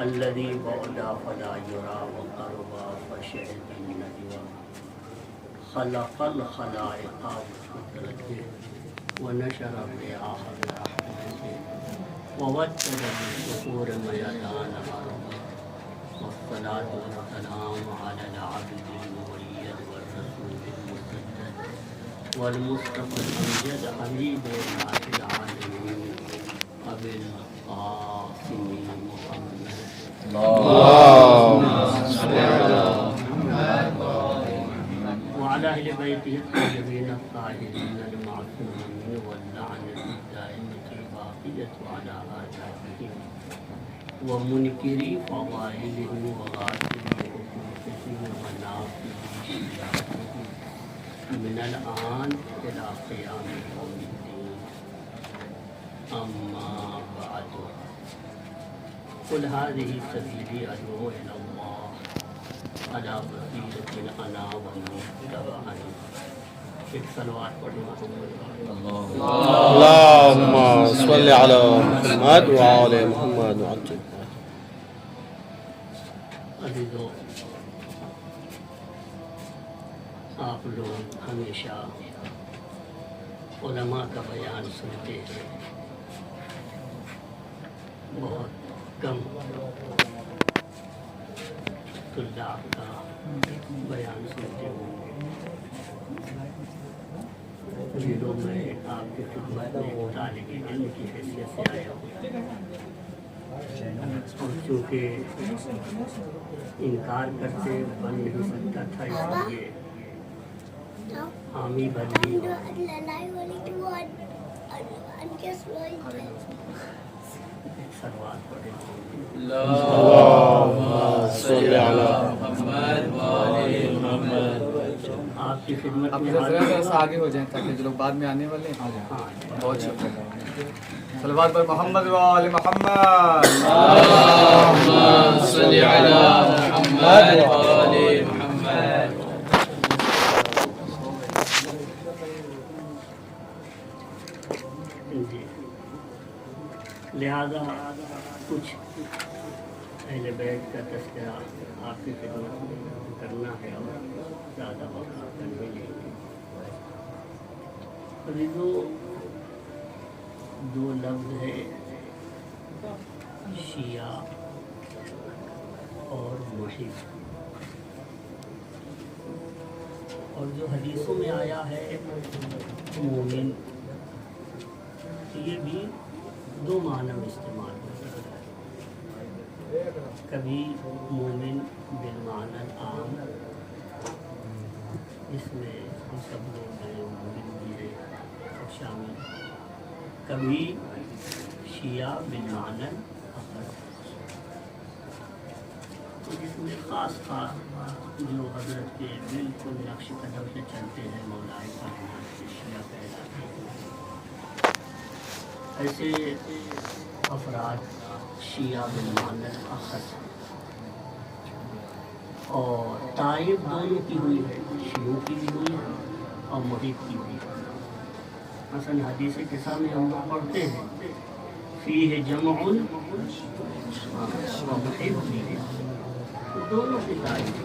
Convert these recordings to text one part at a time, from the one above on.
الذي بعد فلا يرى وقربا فشهد النجوى خلق الخلائق بقدرته ونشر الرياح برحمته ووجد بالصخور ميدان أرضه والصلاة والسلام على العبد المؤيد والرسول المسدد والمصطفى الأمجد حبيب الله العالمين أبي القاسم محمد اللهم صل على محمد وعلى أهل بيته الطيبين الطاهرين المعصومين واللعنة الدائمة الباقية على آدابهم ومنكري فضائلهم وغاسلي حقوقهم وناصري شريعتهم من الآن إلى قيام يوم الدين. أما بعد قل هذه سبيلي أدعو إلى الله على بصيرة أنا ومن اتبعني. ایک صلوات پڑھو محمد اللهم صل على محمد وعلى محمد وعجل. عزیزو، آپ لوگ ہمیشہ علماء کا بیان سنتے ہیں، بہت کم طلاب کا بیان سنتے ہوں. دنوں میں آپ کی خدمت میں طالب علم کی حیثیت سے آیا ہوں، اور چونکہ انکار کرتے بن نہیں سکتا تھا، اس لیے حامی بن لی. سروات پڑھے اللهم صل على محمد وعلى محمد. آپ کی خدمت آپ میں ذرا سا آگے ہو جائیں تاکہ جو لوگ بعد میں آنے والے ہیں آ جائیں. بہت شکریہ. صلوات پر محمد وآل محمد. اللهم صل على محمد وعلى محمد. جی، لہذا کچھ اہل بیت کا تذکرہ آپ کی خدمت میں کرنا ہے اور زیادہ وقت کرنے لیں گے. عزیزو، دو لفظ ہے شیعہ اور محب، اور جو حدیثوں میں آیا ہے مومن، یہ بھی دو معنی میں استعمال ہوتا ہے. کبھی مومن بالمعنی العام، اس میں ہم سب لوگ ہیں، مومن بھی ہیں سب شامل. کبھی شیعہ بالمعنی الاخر، جس میں خاص جو حضرت کے بالکل نقش قدم سے چلتے ہیں مولائے کائنات کے شیعہ کہلاتے ہیں. ایسے افراد شیعہ بالمعنی الاخر، اور طائف دونوں کی ہوئی ہے، شیعوں کی بھی ہوئی ہے اور محب کی بھی ہے. مثلا حدیث قصہ میں ہم لوگ پڑھتے ہیں فیہ جمع و محب بھی ہے، تو دونوں کی طائف ہے.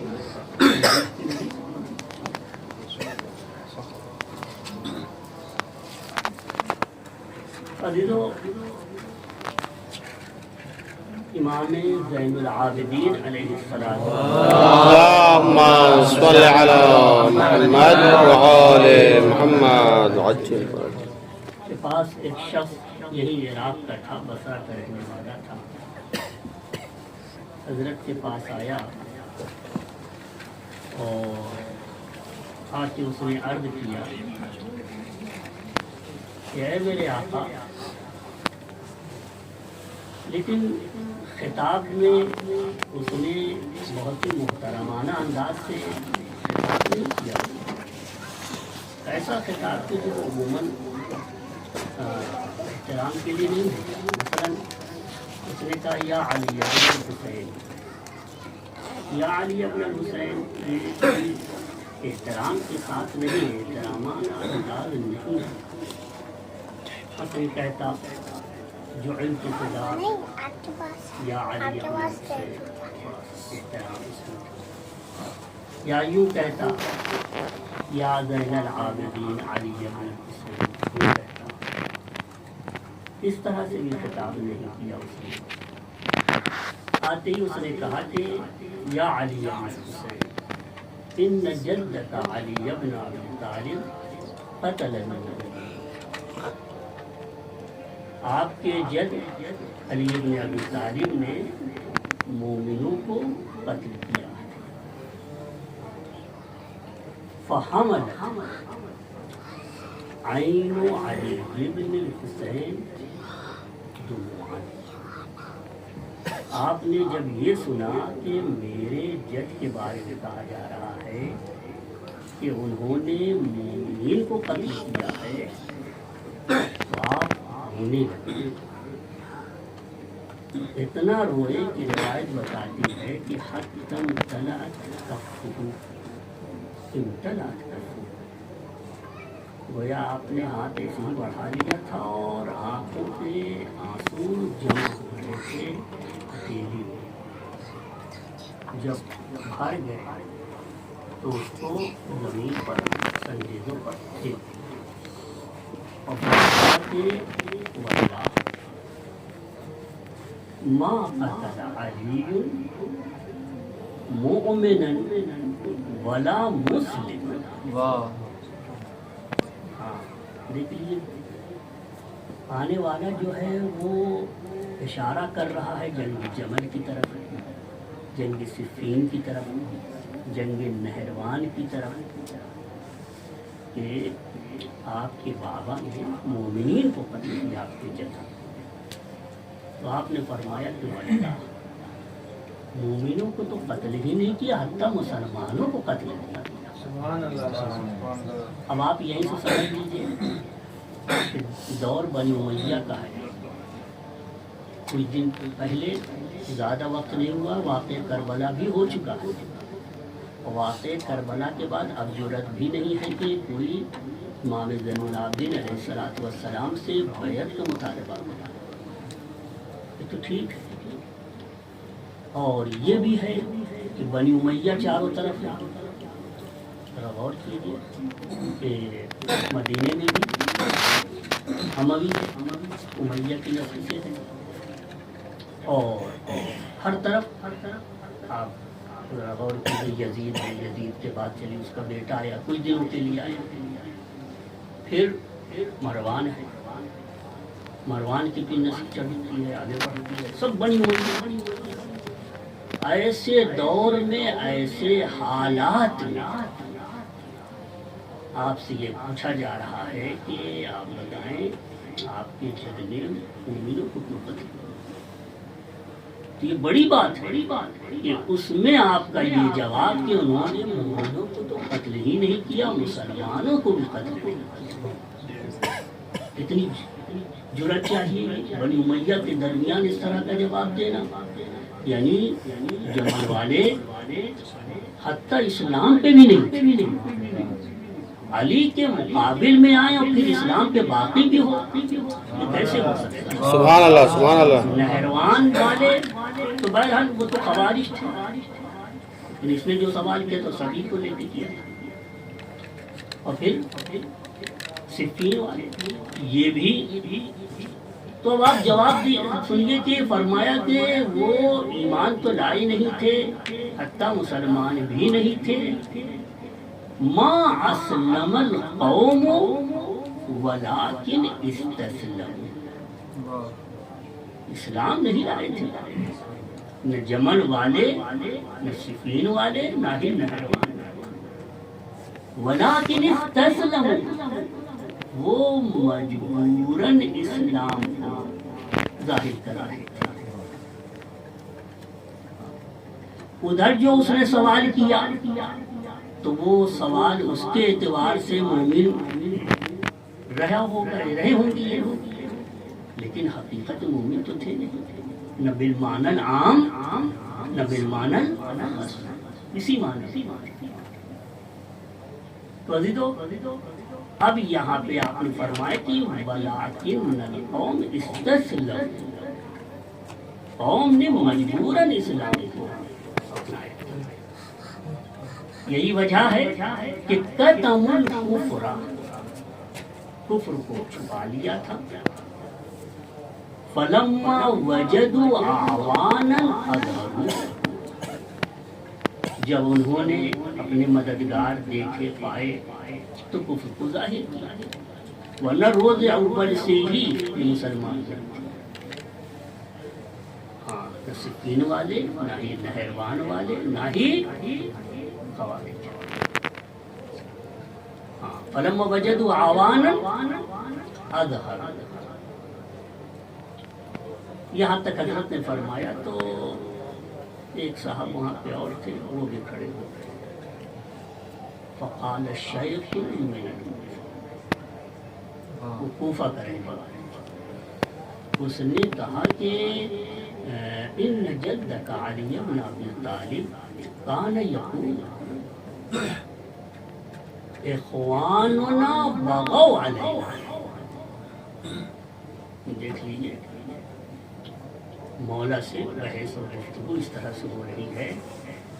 عزیزو، امام زین العابدین علیہ السلام اللهم صل على محمد وعلى محمد وعجل. کے پاس ایک شخص یہی عراق کا تھا، بصرہ کا رہنے والا تھا. حضرت کے پاس آیا اور آ کے اس نے عرض کیا کہ اے میرے آقا، لیکن خطاب میں اس نے بہت ہی محترمانہ انداز سے خطاب نہیں کیا. ایسا خطاب کہ جو عموماً احترام کے لیے نہیں ہے. مثلا اس نے کہا یا علی ابن الحسین، یا علی ابن الحسین، یہ احترام کے ساتھ نہیں ہے، احترامانہ انداز نہیں ہے. اصل کہتا جعلت فداک یا علی ابن حسین، احترام اس میں، یا یوں کہتا یا زین العابدین علی ابن حسین، یوں کہتا، اس طرح سے بھی خطاب نہیں کیا اس نے. آتے ہی اس نے کہا کہ یا علی ابن حسین ان جدک علی ابن ابی طالب قتل المؤمنین، آپ کے جد علی ابن ابی طالب نے مومنوں کو قتل کیا. فحمل عین علی ابن الحسین دموعا، آپ نے جب یہ سنا کہ میرے جد کے بارے میں کہا جا رہا ہے کہ انہوں نے مومنین کو قتل کیا ہے، تو آپ رونے لگے. اتنا روئے کہ روایت بتاتی ہے کہ حتی امتلأت کفہ، امتلأت کفہ، گویا آپ نے ہاتھ ایسے ہی بڑھا لیا تھا اور آنکھوں سے آنسو جمع ہو رہے تھے ہتھیلی میں. جب بھر گئے تو اس کو زمین پر سنجیدوں پر پھینک دیا اور فرمایا کہ واللہ ما قتل علی مؤمنا ولا مسلما. واہ، دیکھیے آنے والا جو ہے وہ اشارہ کر رہا ہے جنگ جمل کی طرف، جنگ صفین کی طرف، جنگ نہروان کی طرف، کہ آپ کے بابا نے مومنین کو قتل کیا آپ کے جد. تو آپ نے فرمایا کہ واللہ مومنوں کو تو قتل ہی نہیں کیا، حتیٰ مسلمانوں کو قتل کیا. سبحان اللہ، سبحان اللہ. اب آپ یہیں سے سمجھ لیجیے کہ دور بنی امیہ کا ہے. کچھ دن پہلے زیادہ وقت نہیں ہوا، واقعہ کربلا بھی ہو چکا ہے. واقعہ کربلا کے بعد اب جرأت بھی نہیں ہے کہ کوئی امام زین العابدین علیہ السلام سے بیعت کا مطالبہ کرے. یہ تو ٹھیک ہے، اور یہ بھی ہے کہ بنی امیہ چاروں طرف ہے. ذرا غور کیجیے کہ مدینے میں بھی اموی امیہ کی نسل سے ہیں، اور ہر طرف آپ ذرا غور کیجیے. یزید ہے، یزید کے بعد چلی اس کا بیٹا آیا، کچھ دنوں کے لیے آیا. پھر مروان ہے، مروان کی بھی نسل چڑھتی ہے، آگے بڑھتی ہے، سب بنی ہوئی. ایسے دور میں، ایسے حالات میں آپ سے یہ پوچھا جا رہا ہے کہ آپ بتائیں آپ کے جد نے مومنوں کو کیوں قتل کیا؟ تو یہ بڑی بات ہے کہ اس میں آپ کا یہ جواب کہ انہوں نے مومنوں کو تو قتل ہی نہیں کیا، مسلمانوں کو بھی قتل کیا. اتنی جرأت چاہیے بنی امیہ کے درمیان اس طرح کا جواب دینا. یعنی جمل والے حتیٰ اسلام پہ بھی نہیں، علی کے مقابل میں آئے اور پھر اسلام کے باقی بھی ہو. یہ کیسے ہو سکتا ہے؟ سبحان اللہ، سبحان اللہ. نہروان والے تو بہرحال وہ تو خوارج تھے، لیکن اس نے جو سوال کیا تو سبھی کو لے کے کیا. اور پھر صفین والے یہ بھی. تو اب آپ جواب سنیے کہ فرمایا کہ وہ ایمان تو لائے نہیں تھے، حتیٰ مسلمان بھی نہیں تھے. ما اسلم القوم ولکن استسلموا، اسلام نہیں لائے تھے نہ جمل والے، نہ صفین والے، نہ ہی نہروان، ولکن استسلموا، وہ مجبوراً اسلام کو ظاہر کرا رہے تھے. ادھر جو اس نے سوال کیا تو وہ سوال اس کے اعتبار سے مومن رہے ہوں گے، لیکن حقیقت مومن تو تھے نہیں، نہ بالمعنی العام نہ بالمعنی الخاص، اسی معنی. تو عزیزو اب یہاں پہ آپ نے فرمایا کہ وَلَٰكِنَّ الْقَوْمَ اسْتَسْلَمُوا، قوم نے مجبوراً اسلام کو اپنایا۔ یہی وجہ ہے کہ قَتَمُ الْكُفْرَ، کفر کو چھپا لیا تھا۔ فَلَمَّا وَجَدُوا أَعْوَانًا أَظْهَرُوهُ، جب انہوں نے اپنے مددگار دیکھے پائے تو کفر کو ظاہر کیا، ورنہ روز اول سے ہی مسلمان تھے۔ ہاں، نہ سکین والے، نہ ہی نہروان والے، نہ ہی خوارج۔ ہاں، فلما وجدوا أعوانا أظهروا، یہاں تک حضرت نے فرمایا تو ایک صاحب وہاں پہ اور تھے، وہ بھی کھڑے ہو گئے۔ فقال الشیخ من وہ کوفہ کریں گے، اس نے کہا کہ ان جدک علی بن ابی طالب کان یقول اخواننا بغوا علینا۔ دیکھ لیجیے مولا سے بحث اور گفتگو اس طرح سے ہو رہی ہے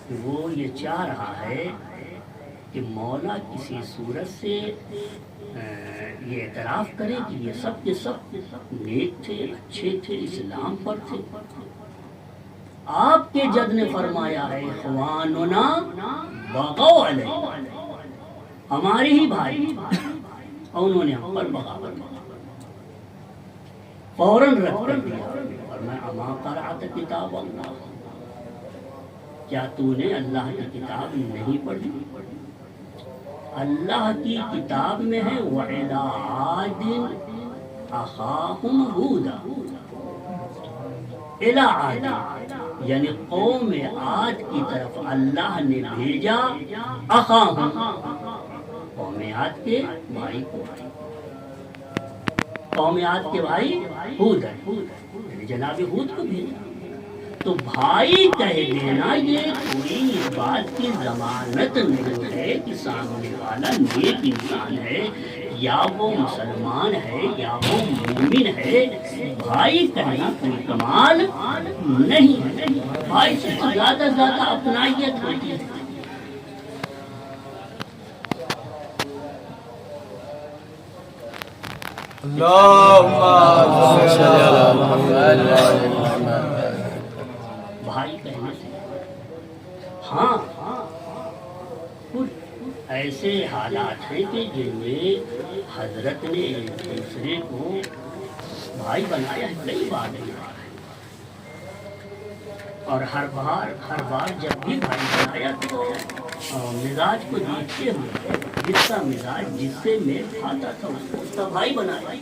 کہ وہ یہ چاہ رہا ہے کہ مولا کسی صورت سے یہ اعتراف کرے کہ یہ سب کے سب نیک تھے، اچھے تھے، اسلام پر تھے۔ آپ کے جد نے فرمایا ہے اخواننا بغوا علینا، ہمارے ہی بھائی اور انہوں نے ہم پر بغاوت فوراً رد کر دیا اور میں اما قرأت کتاب اللہ، کیا تو نے اللہ کی کتاب نہیں پڑھی؟ اللہ کی کتاب میں ہے وَإِلَىٰ عَادٍ أَخَاهُمْ هُودًا، إِلَىٰ عَادٍ یعنی قوم عاد کی طرف اللہ نے بھیجا أَخَاهُمْ، قوم عاد کے بھائی کو، قوم عاد کے بھائی ہود یعنی جناب ہود کو بھیجا۔ تو بھائی کہہ دینا یہ کوئی اس بات کی ضمانت نہیں ہے کہ سامنے والا نیک انسان ہے یا وہ مسلمان ہے یا وہ مومن ہے۔ بھائی کہنا کوئی کمال نہیں ہے، بھائی سے زیادہ زیادہ اپنائیت ہوتی ہے۔ اللهم صل على محمد وعلى محمد۔ بھائی کہنے سے ہاں کچھ ایسے حالات ہیں کہ جن میں حضرت نے ایک دوسرے کو بھائی بنایا ہے، کئی بار بنایا ہے، اور ہر بار جب بھی بھائی بنایا تو مزاج کو دیکھتے ہوئے جس کا مزاج جس سے میل کھاتا تھا اس کا بھائی بنایا۔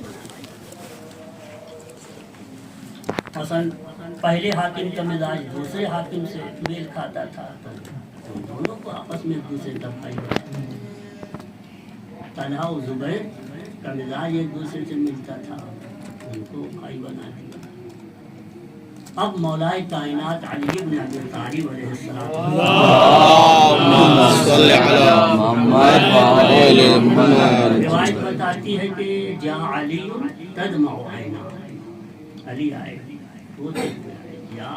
مثلاً پہلے حاکم کا مزاج دوسرے حاکم سے میل کھاتا تھا تو دونوں کو آپس میں ایک دوسرے کا بھائی بنایا۔ طلحہ و زبیر کا مزاج ایک دوسرے سے ملتا تھا، ان کو بھائی بنا دیا۔ اب مولائے کائنات علی بن ابی طالب علیہ السلام اللهم صل على محمد وعلى محمد۔ روایت بتاتی ہے کہ جاء علی تدمع عینا، علی آئے وہ دیکھتے ہیں یا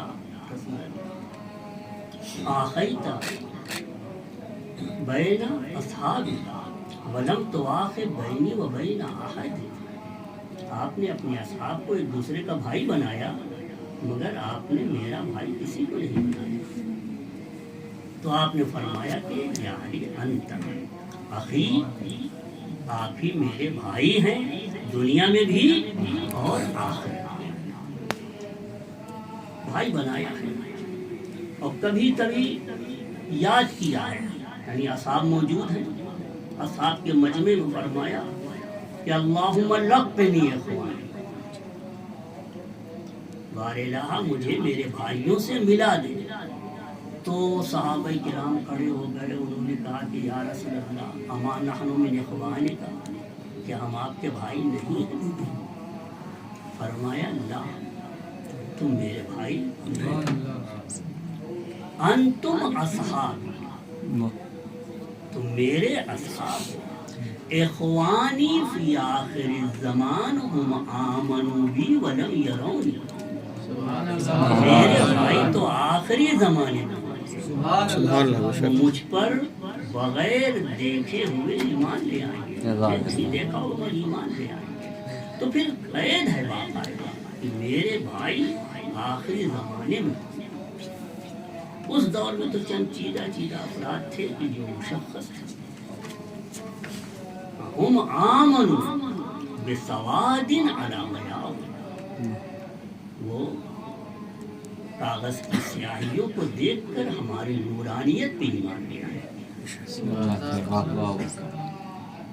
آخیت بین اصحابی ولم تواخر بینی و بین احد، آپ نے اپنے اصحاب کو ایک دوسرے کا بھائی بنایا مگر آپ نے میرا بھائی کسی کو نہیں بنایا۔ تو آپ نے فرمایا کہ یا علی انت اخی، آپ ہی میرے بھائی ہیں دنیا میں بھی اور آخرت میں، بھائی بنایا ہے۔ اور کبھی کبھی یاد کیا ہے، یعنی اصحاب موجود ہیں، اصحاب کے مجمع میں فرمایا کہ اللہم لقنی اخوانی، بار الہ مجھے میرے بھائیوں سے ملا دے۔ تو صحابہ کرام کھڑے ہو گئے، انہوں نے کہا کہ یا رسول اللہ اما نحن من اخوانک، کہ ہم آپ کے بھائی نہیں ہیں؟ فرمایا لا، تم میرے بھائی انتم اصحاب، تم میرے اصحاب ہو۔ اخوانی فی آخر الزمان ہم آمنوا بی ولم یرونی، میرے بھائی تو آخری زمانے میں وہ مجھ پر بغیر دیکھے ہوئے ایمان لے آئیں گے، نہیں دیکھا ہوگا ایمان لے آئیں گے۔ تو پھر قید ہے واقعہ کہ میرے بھائی آخری زمانے میں، اس دور میں تو چند چیدہ افراد تھے کہ جو مشخص تھے۔ ہم آمنوا بسواد علی میاض، وہ کاغذ کی سیاہیوں کو دیکھ کر ہماری نورانیت پہ ایمان لے آئے۔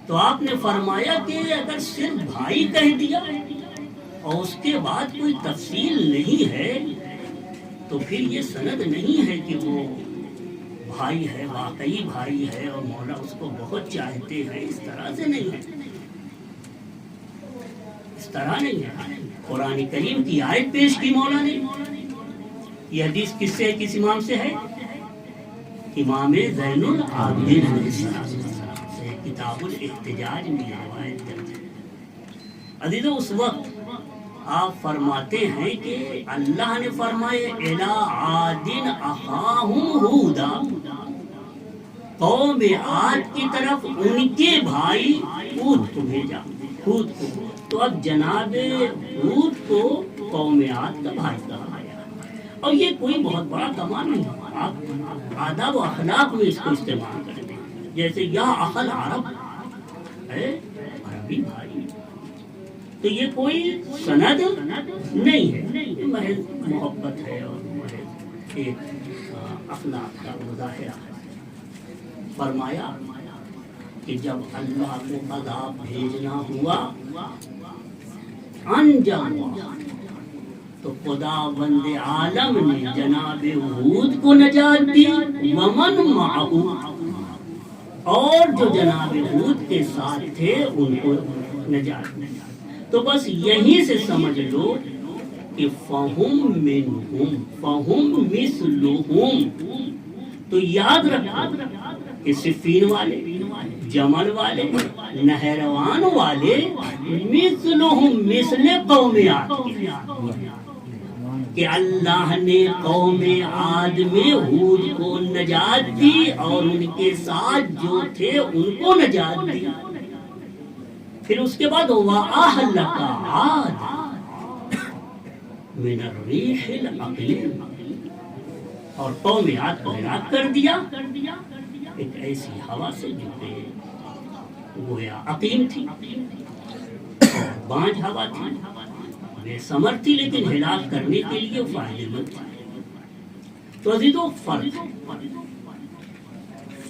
تو آپ نے فرمایا کہ اگر صرف بھائی کہہ دیا اور اس کے بعد کوئی تفصیل نہیں ہے تو پھر یہ سند نہیں ہے کہ وہ بھائی ہے، واقعی بھائی ہے اور مولا اس کو بہت چاہتے ہیں۔ اس طرح سے نہیں ہے، اس طرح نہیں ہے۔ قرآن کریم کی آیت پیش کی مولا نے۔ یہ حدیث کس سے، کس امام سے ہے؟ امام زین العابدین علیہ السلام سے، کتاب الاحتجاج میں روایت درج ہے۔ عزیزو، اس وقت آپ فرماتے ہیں کہ اللہ نے فرمائے الی عاد اخاہم ہودا، قوم عاد کی طرف ان کے بھائی ہود کو بھیجا، ہود کو۔ تو اب جناب ہود کو قوم عاد کا بھائی کہا گیا، اور یہ کوئی بہت بڑا کمال نہیں ہے۔ آپ آداب و اخلاق میں اس کو استعمال کرتے ہیں، جیسے یا اخل عرب ہے، عربی بھائی۔ تو یہ کوئی سند نہیں ہے، یہ محض محبت ہے اور محض ایک اخلاق کا مظاہرہ ہے۔ فرمایا کہ جب اللہ کو عذاب بھیجنا ہوا، انجام ہوا، تو خدا بند عالم نے جناب ہود کو نجات دی، ومن معه، اور جو جناب ہود کے ساتھ تھے ان کو نجات دی۔ تو بس یہیں سے سمجھ لو کہ فہم منہم فہم مثلہم، تو یاد رکھو کہ صفین والے، جمل والے، نہروان والے مثلہم، مثل قوم عاد کہ اللہ نے قوم عاد میں ہود کو نجات دی اور ان کے ساتھ جو تھے ان کو نجات دی۔ پھر اس کے بعد وَأَهْلَكَ عَادٍ مِنَ الرِّيحِ الْعَقِيمِ، اور قوم عاد کو ہلاک کر دیا ایک ایسی ہوا سے جو کہ گویا عقیم تھی، بانجھ ہوا تھی، بے ثمر تھی، لیکن ہلاک کرنے کے لیے فائدہ مند تھی۔ تو عزیزو،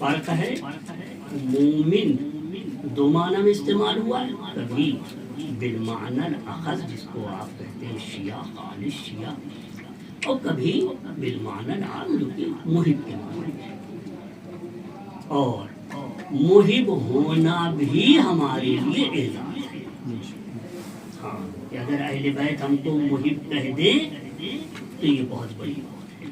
فرق ہے۔ مومن دو معنی میں استعمال ہوا ہے، کبھی بالمعنی الاخذ جس کو آپ کہتے ہیں شیعہ، خالص شیعہ، اور کبھی بالمعنی العام جو کہ محب کے معنی ہے۔ اور محب ہونا بھی ہمارے لیے اعزاز ہے، ہاں، کہ اگر اہل بیت ہم کو محب کہہ دے تو یہ بہت بڑی بات ہے،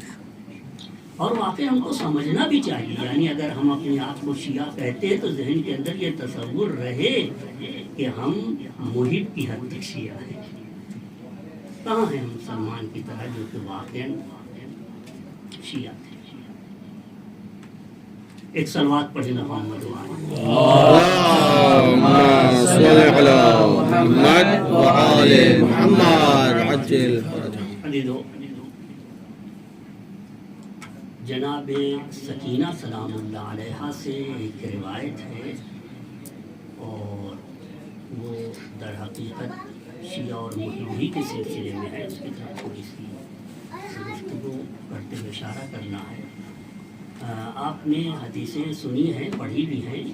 اور واقعی ہم کو سمجھنا بھی چاہیے۔ یعنی اگر ہم اپنے آپ کو شیعہ کہتے ہیں تو ذہن کے اندر یہ تصور رہے کہ ہم محب کی حد تک شیعہ ہیں۔ کہاں ہیں ہم سلمان کی طرح جو کہ واقعی شیعہ تھے؟ ایک صلوات پڑھیں محمد اللهم صل على محمد وآل محمد عجل فرجهم۔ جناب سکینہ سلام اللہ علیہ سے ایک روایت ہے، اور وہ در حقیقت شیعہ اور محبی کے سلسلے میں ہے، اس کی طرف تھوڑی سی گفتگو کرتے ہوئے اشارہ کرنا ہے۔ آپ نے حدیثیں سنی ہیں، پڑھی بھی ہیں،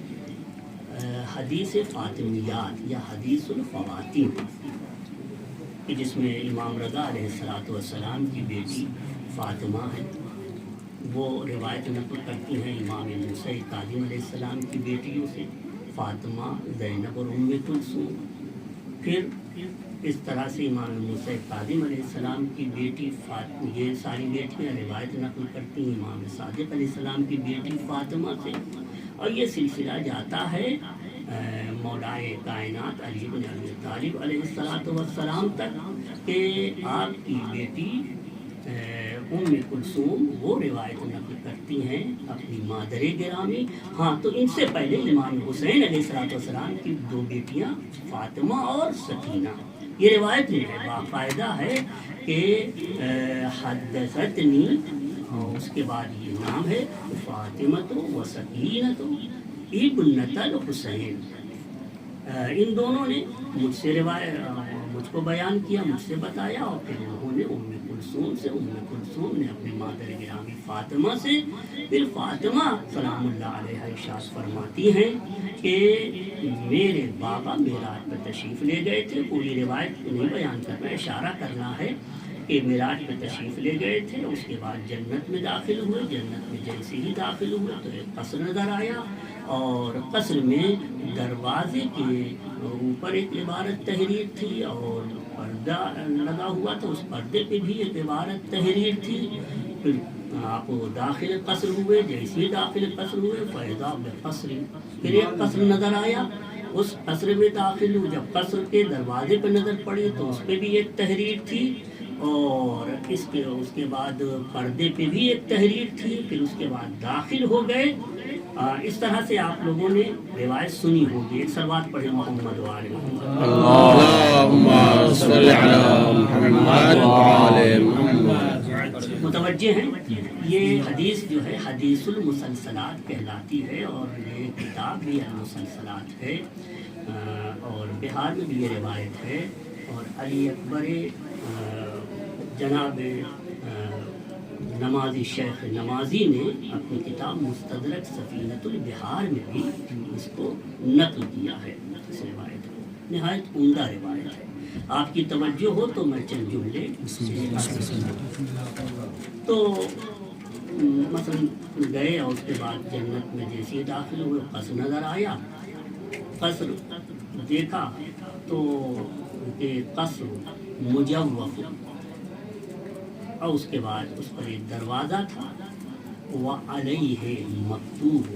حدیث فاطمیات یا حدیث الفواتین، کہ جس میں امام رضا علیہ السلام کی بیٹی فاطمہ ہے، وہ روایت نقل کرتی ہیں امام موسیٰ کاظم علیہ السلام کی بیٹیوں سے، فاطمہ، زینب اور ام کلثوم۔ پھر اس طرح سے امام موسیٰ کاظم علیہ السلام کی بیٹی یہ ساری بیٹیاں روایت نقل کرتی ہیں امام صادق علیہ السلام کی بیٹی فاطمہ سے، اور یہ سلسلہ جاتا ہے مولائے کائنات علی بن ابی طالب علیہ السلام تک کہ آپ کی بیٹی ام کلثوم وہ روایت نقل کرتی ہیں اپنی مادر گرامی. ہاں تو ان سے پہلے امام حسین علیہ السلام کی 2 بیٹیاں فاطمہ اور سکینہ. یہ روایت میں ہے، باقاعدہ ہے کہ حدثتنی اور اس کے بعد یہ نام ہے فاطمۃ و سکینۃ ابنۃ الحسین. ان دونوں نے مجھ سے مجھ کو بیان کیا، مجھ سے بتایا، اور پھر انہوں نے ام کلثوم نے اپنی مادر گرامی فاطمہ سے. پھر فاطمہ سلام اللہ علیہ ارشاد فرماتی ہیں کہ میرے بابا معراج پر تشریف لے گئے تھے. پوری روایت نہیں بیان کرنا، اشارہ کرنا ہے کہ معراج پہ تشریف لے گئے تھے. اس کے بعد جنت میں داخل ہوئے. جنت میں جیسے ہی داخل ہوئے تو ایک قصر نظر آیا، اور قصر میں دروازے کے اوپر ایک عبارت تحریر تھی اور پردہ لگا ہوا تھا، اس پردے پہ بھی ایک عبارت تحریر تھی. پھر آپ داخل قصر ہوئے. جیسے ہی داخل قصر ہوئے فیضا بقصر، پھر ایک قصر نظر آیا. اس قصر میں داخل ہوئے. جب قصر کے دروازے پہ نظر پڑی تو اس پہ بھی ایک تحریر تھی، اور اس کے بعد پردے پہ بھی ایک تحریر تھی. پھر اس کے بعد داخل ہو گئے. اس طرح سے آپ لوگوں نے روایت سنی ہوگی. ایک صلوات پڑھے محمد وآل محمد. اللهم صل على محمد وعلى محمد. متوجہ ہیں، یہ حدیث جو ہے حدیث المسلسلات کہلاتی ہے، اور یہ کتاب بھی المسلسلات ہے، اور بہار میں بھی یہ روایت ہے. اور علی اکبر جناب نمازی شیخ نمازی نے اپنی کتاب مستدرک سفینۃ البحار میں بھی اس کو نقل کیا ہے. اس روایت کو نہایت عمدہ روایت ہے. آپ کی توجہ ہو تو میں چند جملے تو مثلا گئے، اور اس کے بعد جنت میں جیسے ہی داخل ہوئے قصر نظر آیا. قصر دیکھا تو قصر مجوف، اور اس کے بعد اس پر ایک دروازہ تھا. وعلیہ مکتوب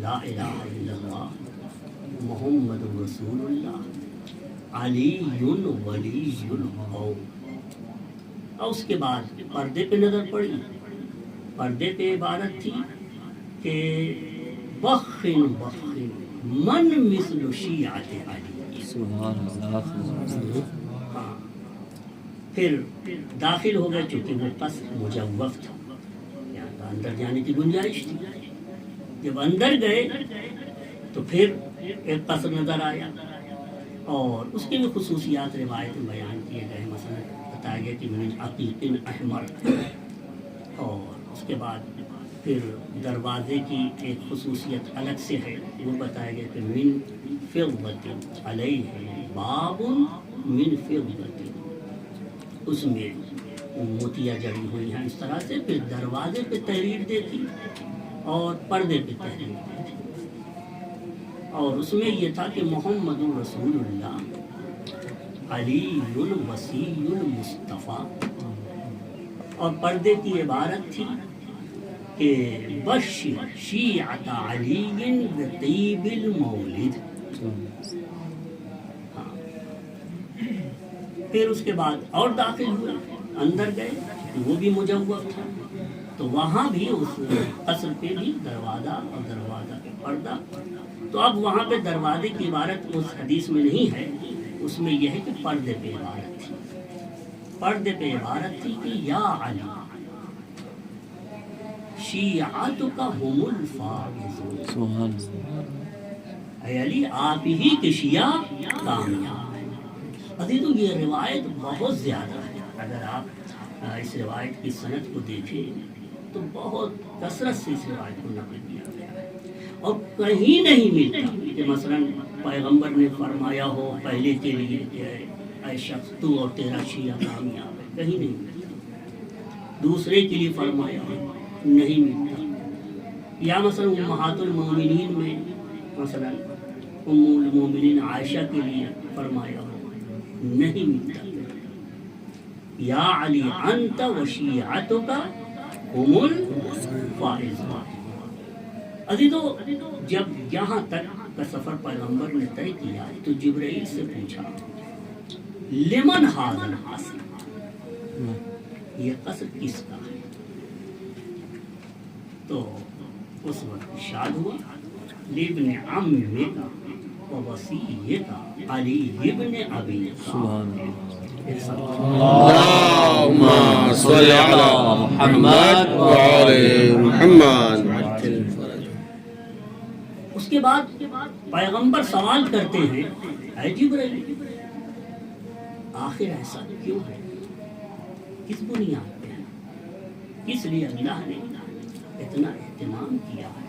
لا الہ الا اللہ محمد رسول اللہ علی ولی القوم. اور اس کے بعد پردے پہ نظر پڑی. پردے پہ عبارت تھی کہ بخن من مثل شیعت علی. سبحان اللہ. ہاں، پھر داخل ہو گئے. چونکہ وہ قصر مجوف تھا، یہاں اندر جانے کی گنجائش تھی. جب اندر گئے تو پھر ایک قصر نظر آیا، اور اس کی بھی خصوصیات روایت میں بیان کیے گئے. مثلا بتایا گیا کہ من عقیق احمر، اور اس کے بعد پھر دروازے کی ایک خصوصیت الگ سے ہے، وہ بتایا گیا کہ من فضة علیہ باب من فضة، اس میں موتیاں جڑی ہوئی ہیں اس طرح سے. پھر دروازے پہ تحریر دیکھی اور پردے پہ تحریر دیکھی، اور اس میں یہ تھا کہ محمد رسول اللہ علی الوصی المصطفیٰ. اور پردے کی عبارت تھی کہ بشر شیعت علی بطیب المولد. ہاں، پھر اس کے بعد اور داخل ہوئے، اندر گئے، وہ بھی مجوف تھا. تو وہاں بھی اس قصر پہ بھی دروازہ اور دروازہ پہ پردہ. تو اب وہاں پہ دروازے کی عبارت اس حدیث میں نہیں ہے، اس میں یہ ہے کہ پردے پہ عبارت تھی. پردے پہ عبارت تھی کہ یا علی شیعتک هم الفائزون. سبحان اللہ. اے علی آپ ہی کے شیعہ کامیاب ہیں. عزیزو یہ روایت بہت زیادہ ہے. اگر آپ اس روایت کی سند کو دیکھیں تو بہت کثرت سے اس روایت کو نقل کیا گیا ہے، اور کہیں نہیں ملتا کہ مثلا پیغمبر نے فرمایا ہو پہلے کے لیے کہ اے شخص تو اور تیرا شیعہ کامیاب ہے. کہیں نہیں ملتا. دوسرے کے لیے فرمایا ہو نہیں ملتا. یا مثلا امہات المومنین میں مثلا ام المومنین عائشہ کے لیے فرمایا ہو نہیں ملتا. یا علی انت و شیعتک هم الفائزون. عزیزو جب یہاں تک کا سفر پیغمبر نے طے کیا تو جبرائیل سے پوچھا لمن حاضر حاصل، یہ قصر کس کا ہے؟ تو اس وقت ارشاد ہوا لابن عمک و وصیک علی ابن ابی طالب۔ اللهم صل على محمد وعلى محمد۔ اس کے بعد پیغمبر سوال کرتے ہیں اے جبرائیل آخر ایسا کیوں ہے، کس بنیاد پہ ہے، کس لیے اللہ نے اتنا اہتمام کیا ہے؟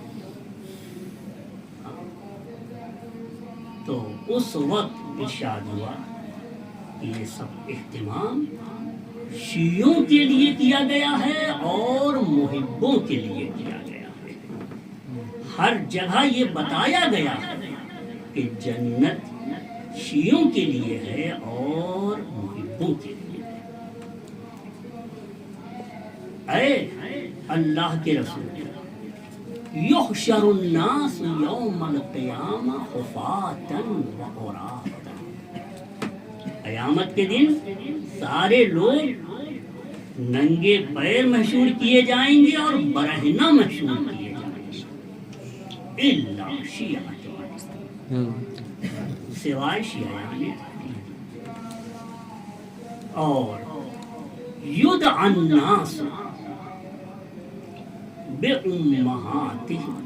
تو اس وقت ارشاد ہوا کہ یہ سب اہتمام شیعوں کے لیے کیا گیا ہے اور محبوں کے لیے کیا گیا ہے۔ ہر جگہ یہ بتایا گیا ہے کہ جنت شیعوں کے لیے ہے اور محبوں کے لیے ہے۔ اے اللہ کے رسول یحشر الناس یوم القیامہ حفاۃ وعراۃ، قیامت کے دن سارے لوگ ننگے پیر محشور کیے جائیں گے اور برہنہ محشور کیے جائیں گے، الا شیعہ، سوائے شیعان، اور یدعى الناس بأمہاتہم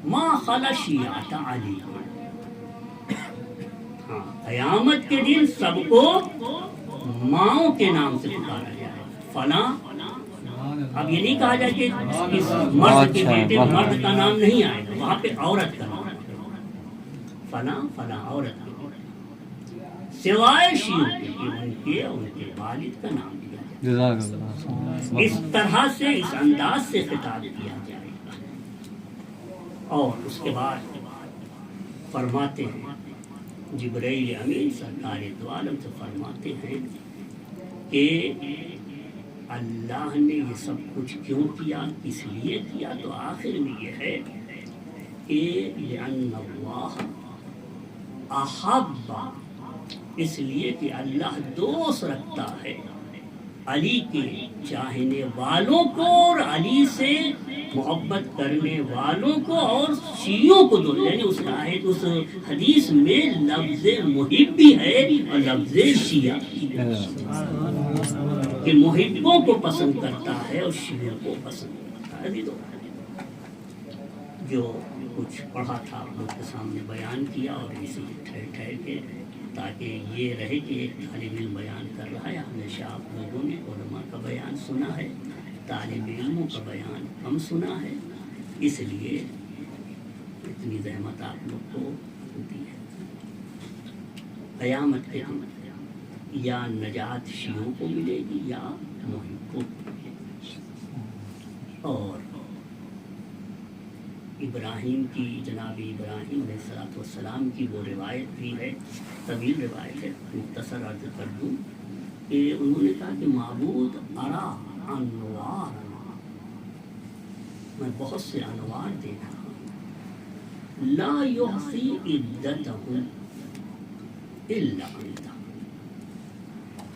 ما خلا شیعۃ علی۔ قیامت کے دن سب کو ماؤں کے نام سے پکارا جائے، فلاں، اب یہ نہیں کہا جائے کہ اس مرد کے بیٹے مرد کا نام نہیں آئے گا، وہاں پہ عورت کا نام، فلاں فلاں عورت کا، سوائے شیعوں کے ان کے والد کا نام دیا جائے، اس طرح سے اس انداز سے خطاب کیا جائے گا۔ اور اس کے بعد فرماتے ہیں جبرائیل امین سرکار دو عالم سے فرماتے ہیں کہ اللہ نے یہ سب کچھ کیوں کیا، کس لیے کیا؟ تو آخر میں یہ ہے کہ لأن اللہ احب، اس لیے کہ اللہ دوست رکھتا ہے علی کے چاہنے والوں کو اور علی سے محبت کرنے والوں کو، اور شیعوں کو دو، یعنی اس آیت اس حدیث میں لفظ محب بھی ہے اور لفظ شیعہ، کہ محبوں کو پسند کرتا ہے اور شیعوں کو پسند کرتا ہے۔ جو کچھ پڑھا تھا آپ لوگ کے سامنے بیان کیا، اور اسی ٹھہر ٹھہر کے تاکہ یہ رہے کہ ایک طالب علم بیان کر رہا ہے، ہمیشہ آپ لوگوں نے علماء کا بیان سنا ہے، طالب علموں کا بیان کم سنا ہے، اس لیے اتنی زحمت آپ لوگ کو ہوتی ہے۔ قیامت کے دن یا نجات شیعوں کو ملے گی یا محبوں کو۔ اور ابراہیم کی، جناب ابراہیم علیہ السلام کی وہ روایت بھی ہے، طویل روایت ہے، مختصر عرض کر دوں کہ انہوں نے کہا کہ معبود ارا انوار، میں بہت سے انوار دیکھ رہا ہوں، لا یحصی عدتہم الا انت،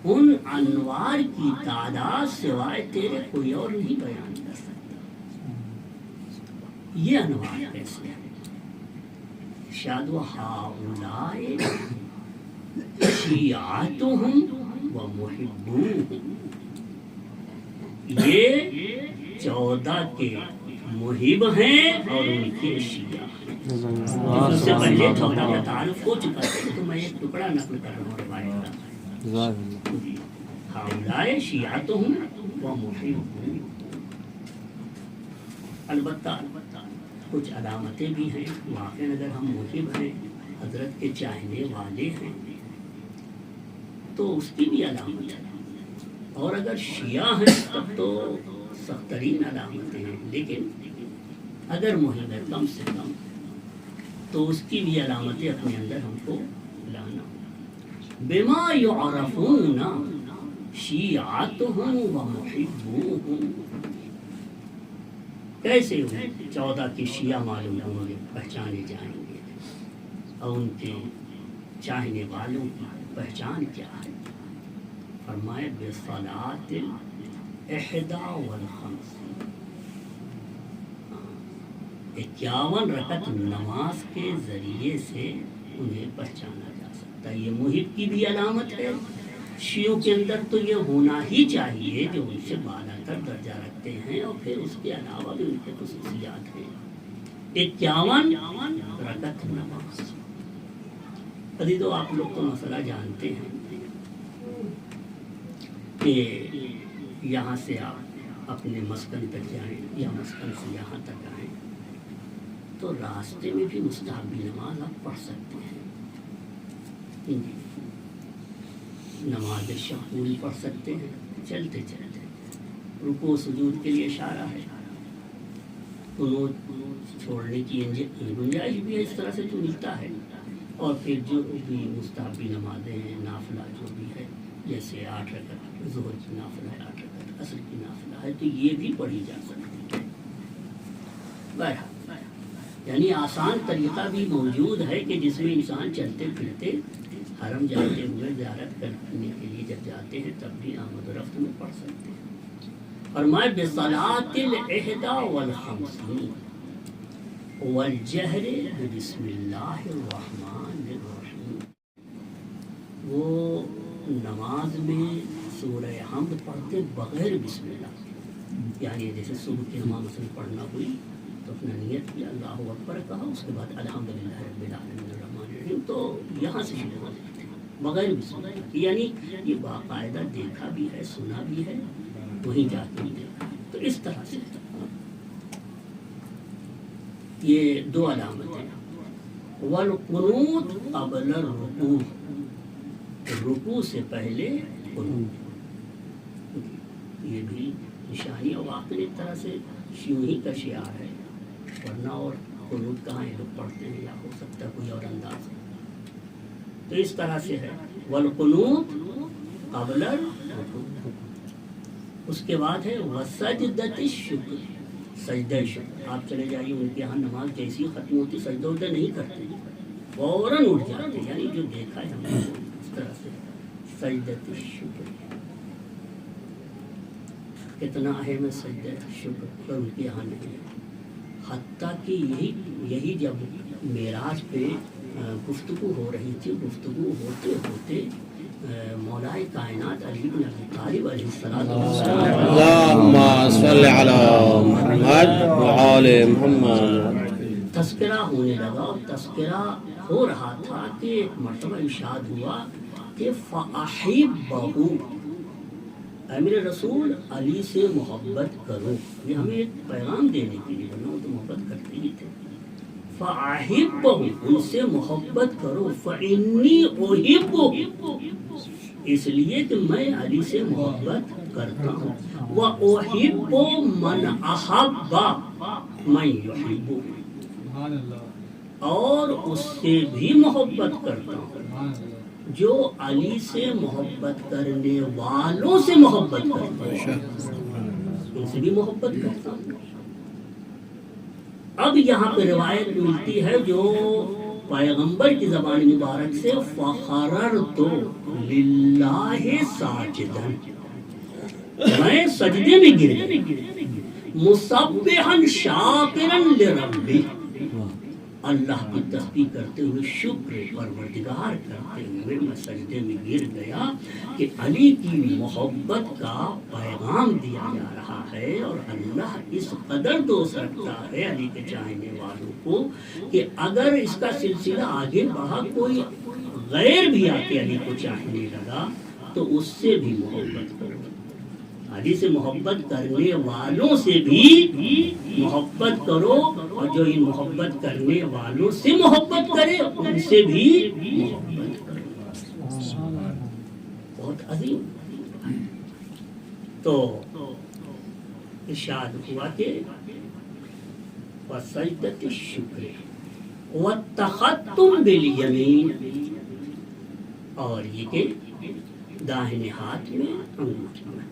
ان انوار کی تعداد سوائے تیرے کوئی اور نہیں بیان کر سکتا۔ یہ انوار کیسے ہیں؟ شاد و ہؤلاء شیعتہم و محبوہم، یہ 14 کے محب ہیں اور ان کے شیعہ ہیں۔ اس سے پہلے 14 کا تعارف ہو چکا ہے، تو میں ایک ٹکڑا نقل کر رہا ہوں روایت کا۔ ہؤلاء شیعتہم و محبوہم، البتہ کچھ علامتیں بھی ہیں، واقعی اگر ہم محب ہیں، حضرت کے چاہنے والے ہیں، تو اس کی بھی علامت ہے، اور اگر شیعہ ہیں تب تو سخت ترین علامتیں ہیں، لیکن اگر محب ہے کم سے کم تو اس کی بھی علامتیں اپنے اندر ہم کو لانا۔ بما یعرفون شیعتہم و محبوہم، کیسے 14 کے شیعہ معلوم ہوں گے، پہچانے جائیں گے، اور ان کے چاہنے والوں کی پہچان کیا ہے؟ فرمائے بصلاۃ 51 رکعت نماز کے ذریعے سے انہیں پہچانا جا سکتا ہے۔ یہ محب کی بھی علامت ہے۔ شیعوں کے اندر تو یہ ہونا ہی چاہیے جو ان سے بالا تر درجہ رکھتے ہیں، اور پھر اس کے علاوہ بھی ان کے خصوصیات ہیں۔ 51 رکعت نماز۔ ابھی تو آپ لوگ تو مسئلہ جانتے ہیں کہ یہاں سے آپ اپنے مسکن تک جائیں یا مسکن سے یہاں تک آئیں تو راستے میں بھی مستحبی نماز آپ پڑھ سکتے ہیں۔ نماز شب پوری پڑھ سکتے ہیں چلتے چلتے۔ رکوع سجود کے لیے اشارہ ہے، قنوت چھوڑنے کی گنجائش بھی ہے، اس طرح سے تو ملتا ہے۔ اور پھر جو بھی مستحبی نمازیں ہیں، نافلہ جو بھی ہے، جیسے 8 رکعت ظہر کی نافلہ ہے، 8 رکعت عصر کی نافلہ ہے، تو یہ بھی پڑھی جا سکتی ہے۔ بہرحال یعنی آسان طریقہ بھی موجود ہے کہ جس میں انسان چلتے پھرتے حرم جاتے ہوئے زیارت کرنے کے لیے جب جاتے ہیں تب بھی آمد و رفت میں پڑھ سکتے ہیں۔ فرمائے بصلاۃ 51 والجہر بسم اللہ الرحمن الرحیم۔ وہ نماز میں سورہ حمد پڑھتے بغیر بسم اللہ، یعنی جیسے صبح کی نماز مثلا پڑھنا ہوئی تو اپنا نیت کیا، اللہ اکبر کہا، اس کے بعد الحمدللہ رب العالمین الرحمن الرحیم، تو یہاں سے شروع ہو جاتے ہیں بغیر بسم اللہ کی۔ یعنی یہ باقاعدہ دیکھا بھی ہے، سنا بھی ہے، وہیں جا کے بھی دیکھا۔ تو اس طرح سے یہ 2 علامتیں۔ والقنوت قبل الرکوع، رکوع سے پہلے قنوت، یہ بھی نشانی اور واقعی ایک طرح سے شیعوں ہی کا شعار ہے، ورنہ اور قنوت کہاں یہ لوگ پڑھتے ہیں، یا ہو سکتا ہے کوئی اور انداز ہے۔ تو اس طرح سے ہے والقنوت قبل الرکوع۔ اس کے بعد ہے وسجدۃ الشکر، سجدہ شکر۔ آپ چلے جائیے ان کے ہاں نماز جیسی ختم ہوتی سجدہ وجدہ نہیں کرتے، فوراً اٹھ جاتے، یعنی جو دیکھا ہے ہم نے اس طرح سے سجدۃ الشکر۔ کتنا اہم ہے سجدہ شکر، پر ان کے یہاں نہیں ہے۔ حتیٰ کہ یہی جب معراج پہ گفتگو ہو رہی تھی، گفتگو ہوتے ہوتے مولا کائنات علی بن ابی طالب علیہ السلام اللہم صلی علی محمد وآل محمد تذکرہ ہونے لگا، اور تذکرہ ہو رہا تھا کہ ایک مرتبہ ارشاد ہوا کہ فَأَحِبَّهُ، اے میرے رسول علی سے محبت کرو۔ یہ ہمیں ایک پیغام دینے کے لیے بنا، وہ تو محبت کرتے ہی تھے۔ فَأَحِبَّهُ، ان سے محبت کرو، فَإِنِّي أُحِبُّهُ، اس لیے کہ میں علی سے محبت کرتا ہوں، وَأُحِبُّ مَنْ أَحَبَّ مَنْ يُحِبُّ، اور اس سے بھی محبت کرتا ہوں جو علی سے محبت کرنے والوں سے محبت کرتا ہے، ان سے بھی محبت کرتا ہوں۔ اب یہاں پہ روایت ملتی ہے جو پیغمبر کی زبان مبارک سے، فَخَرَرْتُ لِلَّهِ سَاجِدًا، میں سجدے میں گر گیا، مُسَبِّحًا شَاكِرًا لِرَبِّهِ، اللہ کی تسبیح کرتے ہوئے، شکر پروردگار کرتے ہوئے میں سجدے میں گر گیا کہ علی کی محبت کا پیغام دیا جا رہا ہے، اور اللہ اس قدر دوست رکھتا ہے علی کے چاہنے والوں کو کہ اگر اس کا سلسلہ آگے بڑھا، کوئی غیر بھی آ کے علی کو چاہنے لگا تو اس سے بھی محبت کرو، علی سے محبت کرنے والوں سے بھی محبت کرو، اور جو ان محبت کرنے والوں سے محبت کرے ان سے بھی محبت کرو۔ بہت عظیم۔ تو ارشاد ہوا کہ وَسَجْدَةِ الشُّكْرِ وَالتَّخَطُّمْ بِالْيَمِينِ، اور یہ کہ داہنے ہاتھ میں انگوٹھی میں،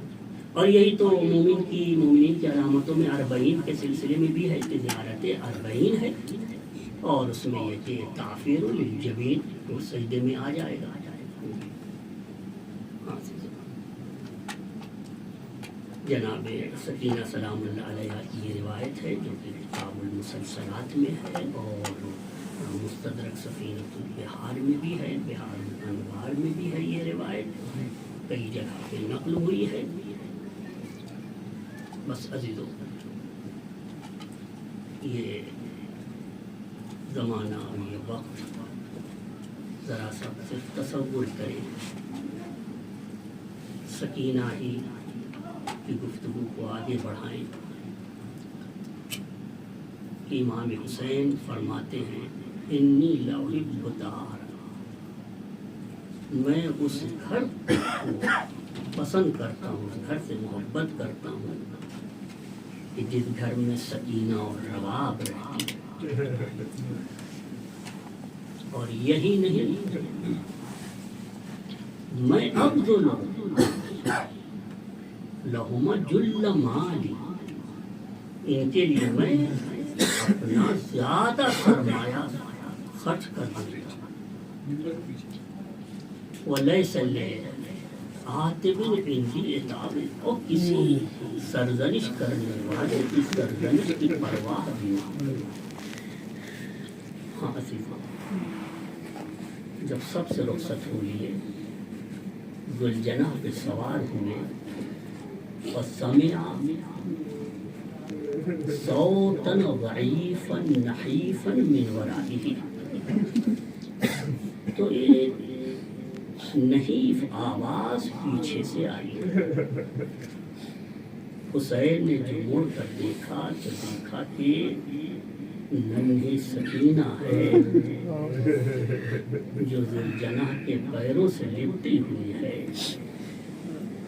اور یہی تو مومنین کی علامتوں میں 40 کے سلسلے میں بھی ہے کہ زیارت 40 ہے، اور اس میں یہ کہ تعفیر للجبین وہ سجدے میں آ جائے گا۔ جناب سکینہ سلام اللہ علیہ کی یہ روایت ہے جو کہ کتاب المسلسلات میں ہے، اور مستدرک سفینۃ البحار میں بھی ہے، بحار الانوار میں بھی ہے یہ روایت، کئی جگہ پہ نقل ہوئی ہے۔ بس عزیزو، یہ زمانہ اور یہ وقت ذرا سا صرف تصور کریں، سکینہ ہی کی گفتگو کو آگے بڑھائیں۔ امام حسین فرماتے ہیں انی لأحب دار، میں اس گھر کو پسند کرتا ہوں، اس گھر سے محبت کرتا ہوں کہ جس گھر میں سکینہ اور رواب رہتی ہے۔ اور یہی نہیں، میں افضل لہما جل مالی، ان کے لیے میں اپنا زیادہ سرمایہ خرچ کر دیتا ہوں۔ ولیس عاتب عندی عتاب، اور کسی سرزنش کرنے والے کی سرزنش کی پرواہ بھی نہ۔ ہاں عزیزو، جب سب سے رخصت ہوئی ہے، گلجناح پہ سوار ہوئے، وسمع صوتا ضعیفا نحیفا من ورائہ، تو ایک نحیف آواز پیچھے سے آئی۔ حسین نے جو مڑ کر دیکھا تو دیکھا کہ ننھی سکینہ ہے جو ذوالجناح کے پیروں سے لپٹی ہوئی ہے۔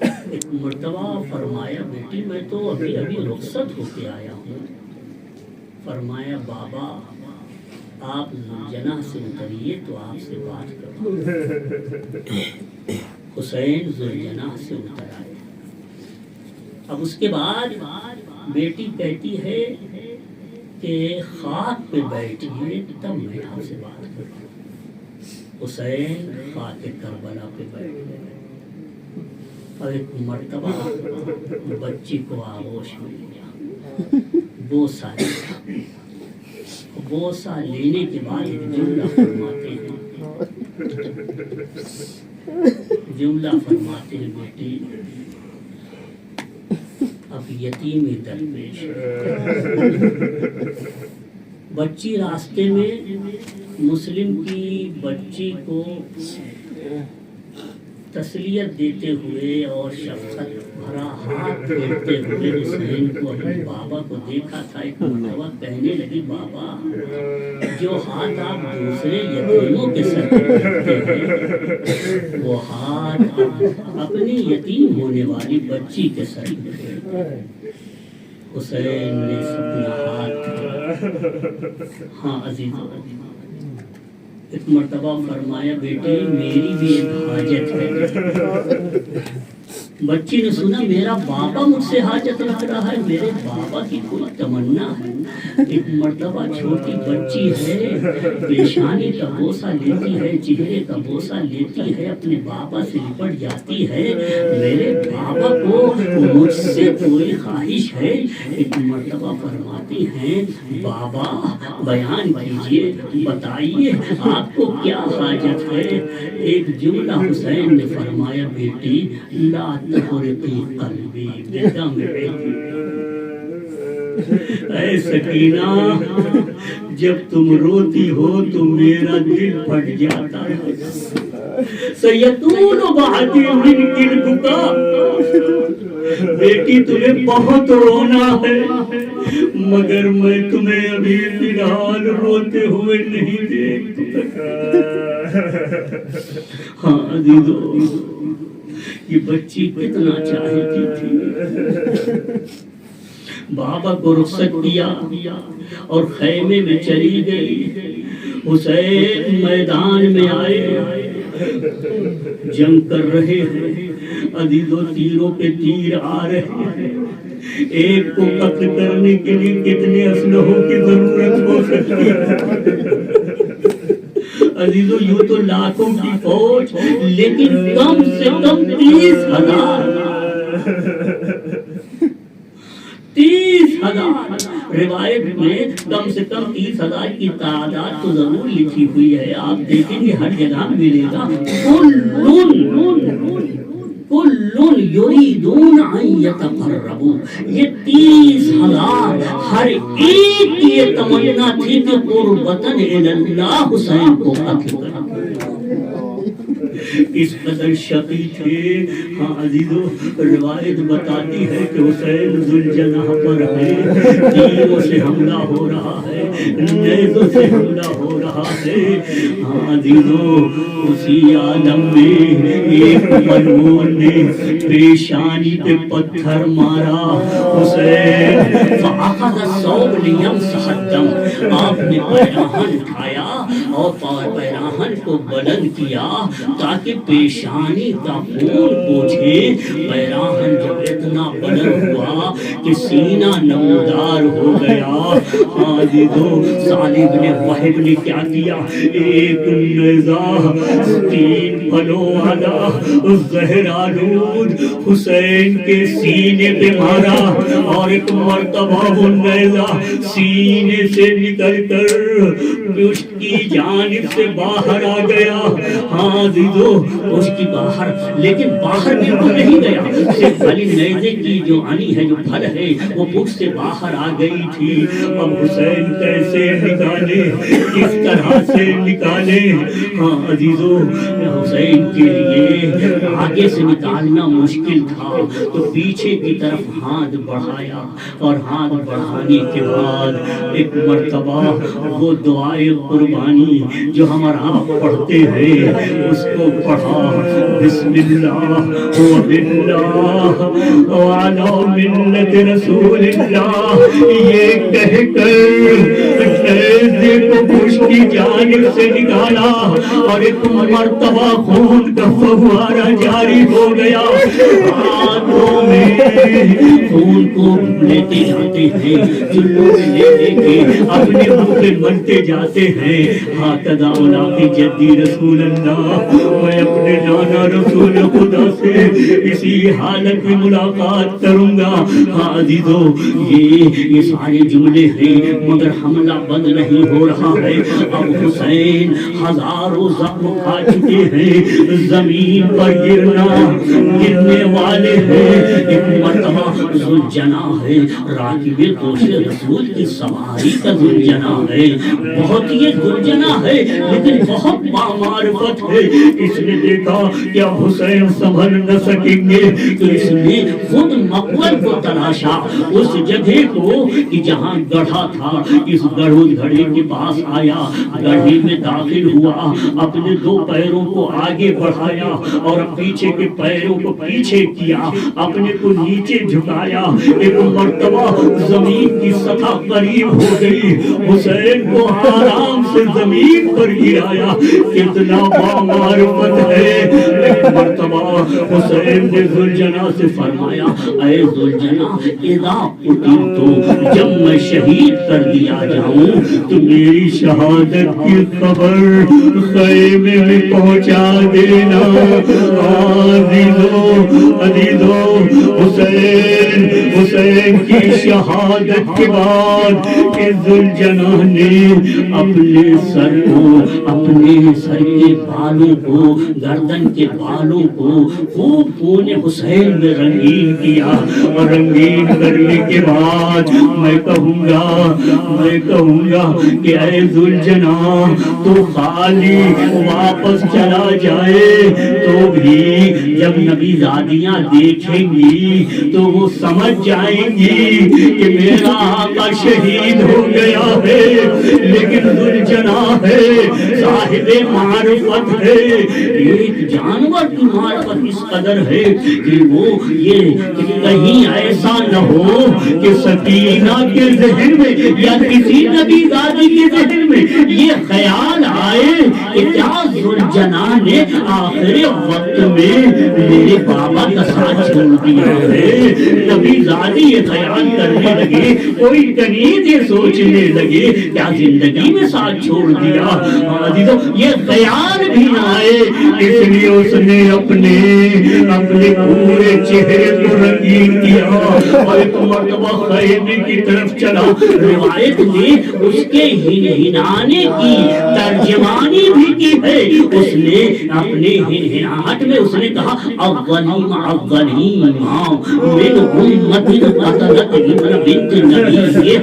ایک مرتبہ فرمایا بیٹی میں تو ابھی رخصت ہو کے آیا ہوں۔ فرمایا بابا آپ ذوالجناح سے اتریے تو آپ سے بات کروں۔ حسین ذوالجناح سے اتر آئے۔ اب اس کے بعد بیٹی کہتی ہے کہ خاک پہ بیٹھیے تب میں آپ سے بات کروں۔ حسین خاک کربلا پہ بیٹھ گئے، اور ایک مرتبہ بچی کو آغوش مل گیا، بوسہ لیا۔ بوسہ لینے کے بعد ایک جملہ فرماتے ہیں بیٹی اب یتیمی درپیش ہے۔ بچی راستے میں مسلم کی بچی کو تسلیت دیتے ہوئے اور شفقت بھرا ہاتھ پھیرتے ہوئے حسین کو اپنے بابا کو دیکھا تھا۔ ایک مرتبہ کہنے لگی بابا جو ہاتھ آپ دوسرے یتیموں کے سر پہ پھیرتے ہیں وہ ہاتھ اپنی یتیم ہونے والی بچی کے سر پہ پھیرتے ہیں۔ حسین نے اپنا ہاتھ ہاں عزیزو، ایک مرتبہ فرمایا بیٹی میری بھی ایک حاجت ہے۔ بچی نے سنا میرا بابا مجھ سے حاجت رکھ رہا ہے، میرے بابا کی کوئی تمنا ہے۔ ایک مرتبہ چھوٹی بچی ہے، پیشانی کا بوسہ لیتی ہے، چہرے کا بوسہ لیتی ہے، اپنے بابا سے لپٹ جاتی ہے، میرے بابا کو مجھ سے کوئی خواہش ہے۔ ایک مرتبہ فرماتی ہیں بابا بیان کیجئے، بتائیے آپ کو کیا حاجت ہے۔ ایک جملہ حسین نے فرمایا بیٹی لا تحرقی قلبی بدم عیدی، اے سکینہ جب تم روتی ہو تو میرا دل پھٹ جاتا ہے۔ سیطول بعدی منک البکا، بیٹی تمہیں بہت رونا ہے مگر میں تمہیں ابھی فی الحال روتے ہوئے نہیں دیکھ سکتا۔ ہاں عزیزو، یہ بچی کتنا چاہتی تھی۔ بابا کو رخصت کیا اور خیمے میں چلی گئی۔ حسین میدان میں آئے، جنگ کر رہے ہیں، عزیزوں تیروں پہ تیر آ رہے ہیں، ایک کو قتل کرنے کے لیے کتنے اسلحوں کی ضرورت ہو سکتی ہے؟ عزیزوں یوں تو لاکھوں کی فوج، لیکن کم سے کم 30,000 روایت میں کم سے کم 30,000 کی تعداد تو ضرور لکھی ہوئی ہے، آپ دیکھیں گے ہر جگہ ملے گا کل یریدون ان یتقربوا، یہ 30,000 ہر ایک کی یہ تمنا تھی کہ قربتاً الی اللہ حسین کو قتل کریں، اس قدر شقی تھے۔ ہاں عزیزو روایت بتاتی ہے کہ حسین ذوالجناح پر ہے، تیروں سے حملہ ہو رہا ہے، نیزوں سے حملہ ہو رہا ہے۔ ہاں عزیزو اسی عالم میں ایک ملعون نے پیشانی پہ پتھر مارا، حسین فاخذ الثوب لیمسح الدم، آپ نے پیراہن اٹھایا اور پیراہن کو بلند کیا تاکہ پیشانی کا خون پوچھے۔ پیراہن جو اتنا بلند ہوا کہ سینہ نمودار ہو گیا۔ عزیزو صالح بن وہب نے کیا کیا؟ ایک نیزہ 3 پھلوں والا زہرآلود حسین کے سینے پہ مارا، اور ایک مرتبہ وہ نیزہ سینے سے نکل کر پشت کی جانب سے باہر آ گیا۔ ہاں عزیزو اس کی باہر، لیکن باہر بالکل نہیں گیا، صرف خالی نیزے کی جو انی ہے، جو پھل ہے، وہ پشت سے باہر آ گئی تھی۔ اب حسین کیسے نکالے، کس طرح سے نکالے؟ ہاں عزیزو حسین کے لیے آگے سے نکالنا مشکل تھا، تو پیچھے کی طرف ہاتھ بڑھایا، اور ہاتھ بڑھانے کے بعد ایک مرتبہ وہ دعائے قربانی جو ہمارا آپ پڑھتے ہیں اس کو پڑھا، بسم اللہ وباللہ وعلی ملت رسول اللہ، یہ کہہ کر نیزے کو پشت کی جانب سے نکالا، اور ایک مرتبہ خون کا فوارہ جاری ہو گیا۔ ہاتھوں میں خون کو لیتے جاتے ہیں، چلوں میں لے لے کے اپنے منہ پہ ملتے جاتے ہیں۔ ہاکذا الاقی جدی رسول اللہ، میں اپنے نانا رسول خدا سے اسی حالت میں ملاقات کروں گا۔ ہاں عزیزو یہ سارے جملے ہیں، مگر حملہ بند نہیں ہو رہا ہے۔ اب حسین ہزاروں زخم کھا چکے ہیں، زمین پر گرنے والے ہیں۔ ایک مرتبہ ذوالجناح ہے، راکب دوش رسول کی سواری کا ذوالجناح ہے، بہت یہ ذوالجناح ہے لیکن بہت معرفت ہے۔ اس نے دیکھا کہ اب حسین سنبھل نہ سکیں گے، تو اس نے خود مقبل کو تلاشا، اس جگہ کو کہ جہاں گڑھا تھا، اس گڑھے کے پاس آیا، گڑھے میں داخل ہوا، اپنے 2 پیروں کو آگے بڑھایا اور پیچھے کے پیروں کو پیچھے کیا، اپنے کو نیچے جھکایا۔ ایک مرتبہ زمین کی سطح قریب ہو گئی، حسین کو آرام سے زمین پر گرایا۔ کتنا معرفت ہے۔ ایک مرتبہ حسین نے ذوالجناح سے فرمایا، اے ذوالجناح اذا قتلت، جب میں شہید کر دیا جاؤں تو میری شہادت کی خبر خیمے میں پہنچا دینا۔ عزیزو حسین کی شہادت کے بعد ذوالجناح نے اپنے سر کے بالوں کو، گردن کے بالوں کو خوب خون حسین میں رنگین کیا، اور رنگین کرنے کے بعد میں کہوں گا کہ اے ذوالجناح تو خالی واپس چلا جائے تو بھی جب نبی زادیاں دیکھیں گی تو وہ سمجھ جائیں گی کہ میرا آقا شہید ہو گیا ہے، لیکن ذوالجناح ہے، صاحب معرفت ہے۔ ایک جانور کی معرفت اس قدر ہے کہ وہ یہ کہیں ایسا نہ ہو کہ سکینہ کے ذہن میں یا کسی نبی زادی کے ذہن میں یہ خیال آئے کہ کیا ذوالجنا نے آخر وقت میں میرے بابا کا ساتھ چھوڑ دیا ہے۔ نبی زادی یہ خیال کرنے لگے، کوئی کنیز یہ سوچنے لگے کیا زندگی میں ساتھ چھوڑ دیا؟ عزیزو یہ خیال بھی نہ آئے، اس لیے اس نے اپنے پورے چہرے کو رنگین کیا اور ایک مرتبہ خیمے کی طرف چلا۔ روایت میں اس کے ہنہنانے کی ترجمانی بھی کی ہے۔ اس نے اپنے ہنہناہٹ میں اس نے کہا اولیم اولیم من امت قتلت ابن بنت نبی،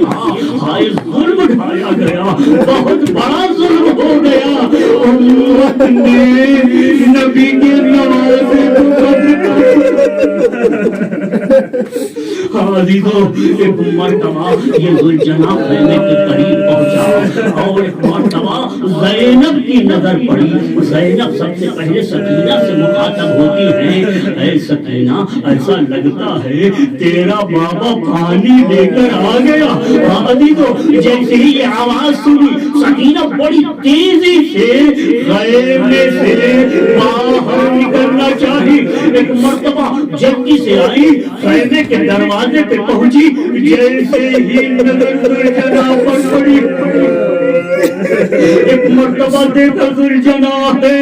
ہائے ظلم اٹھایا گیا، بہت بڑا ظلم ہو گیا، امت نے نبی کے نوازے کو قتل عزیزو ایک مرتبہ یہ ذوالجنا خیمے کے قریب پہنچا اور ایک مرتبہ زینب کی نظر پڑی۔ زینب سب سے پہلے سکینہ سے مخاطب ہوتی ہے، اے سکینہ ایسا لگتا ہے تیرا بابا پانی لے کر آ گیا۔ عزیزو جیسے ہی یہ آواز سنی سکینہ بڑی تیزی سے خیمے سے باہر نکلنا چاہی، ایک مرتبہ جلدی سے آئی، خیمے کے دروازے پہ پہنچی، جیسے ہی نظر ذوالجنا پر پڑی، ایک مرتبہ دیکھا ذوالجنا ہے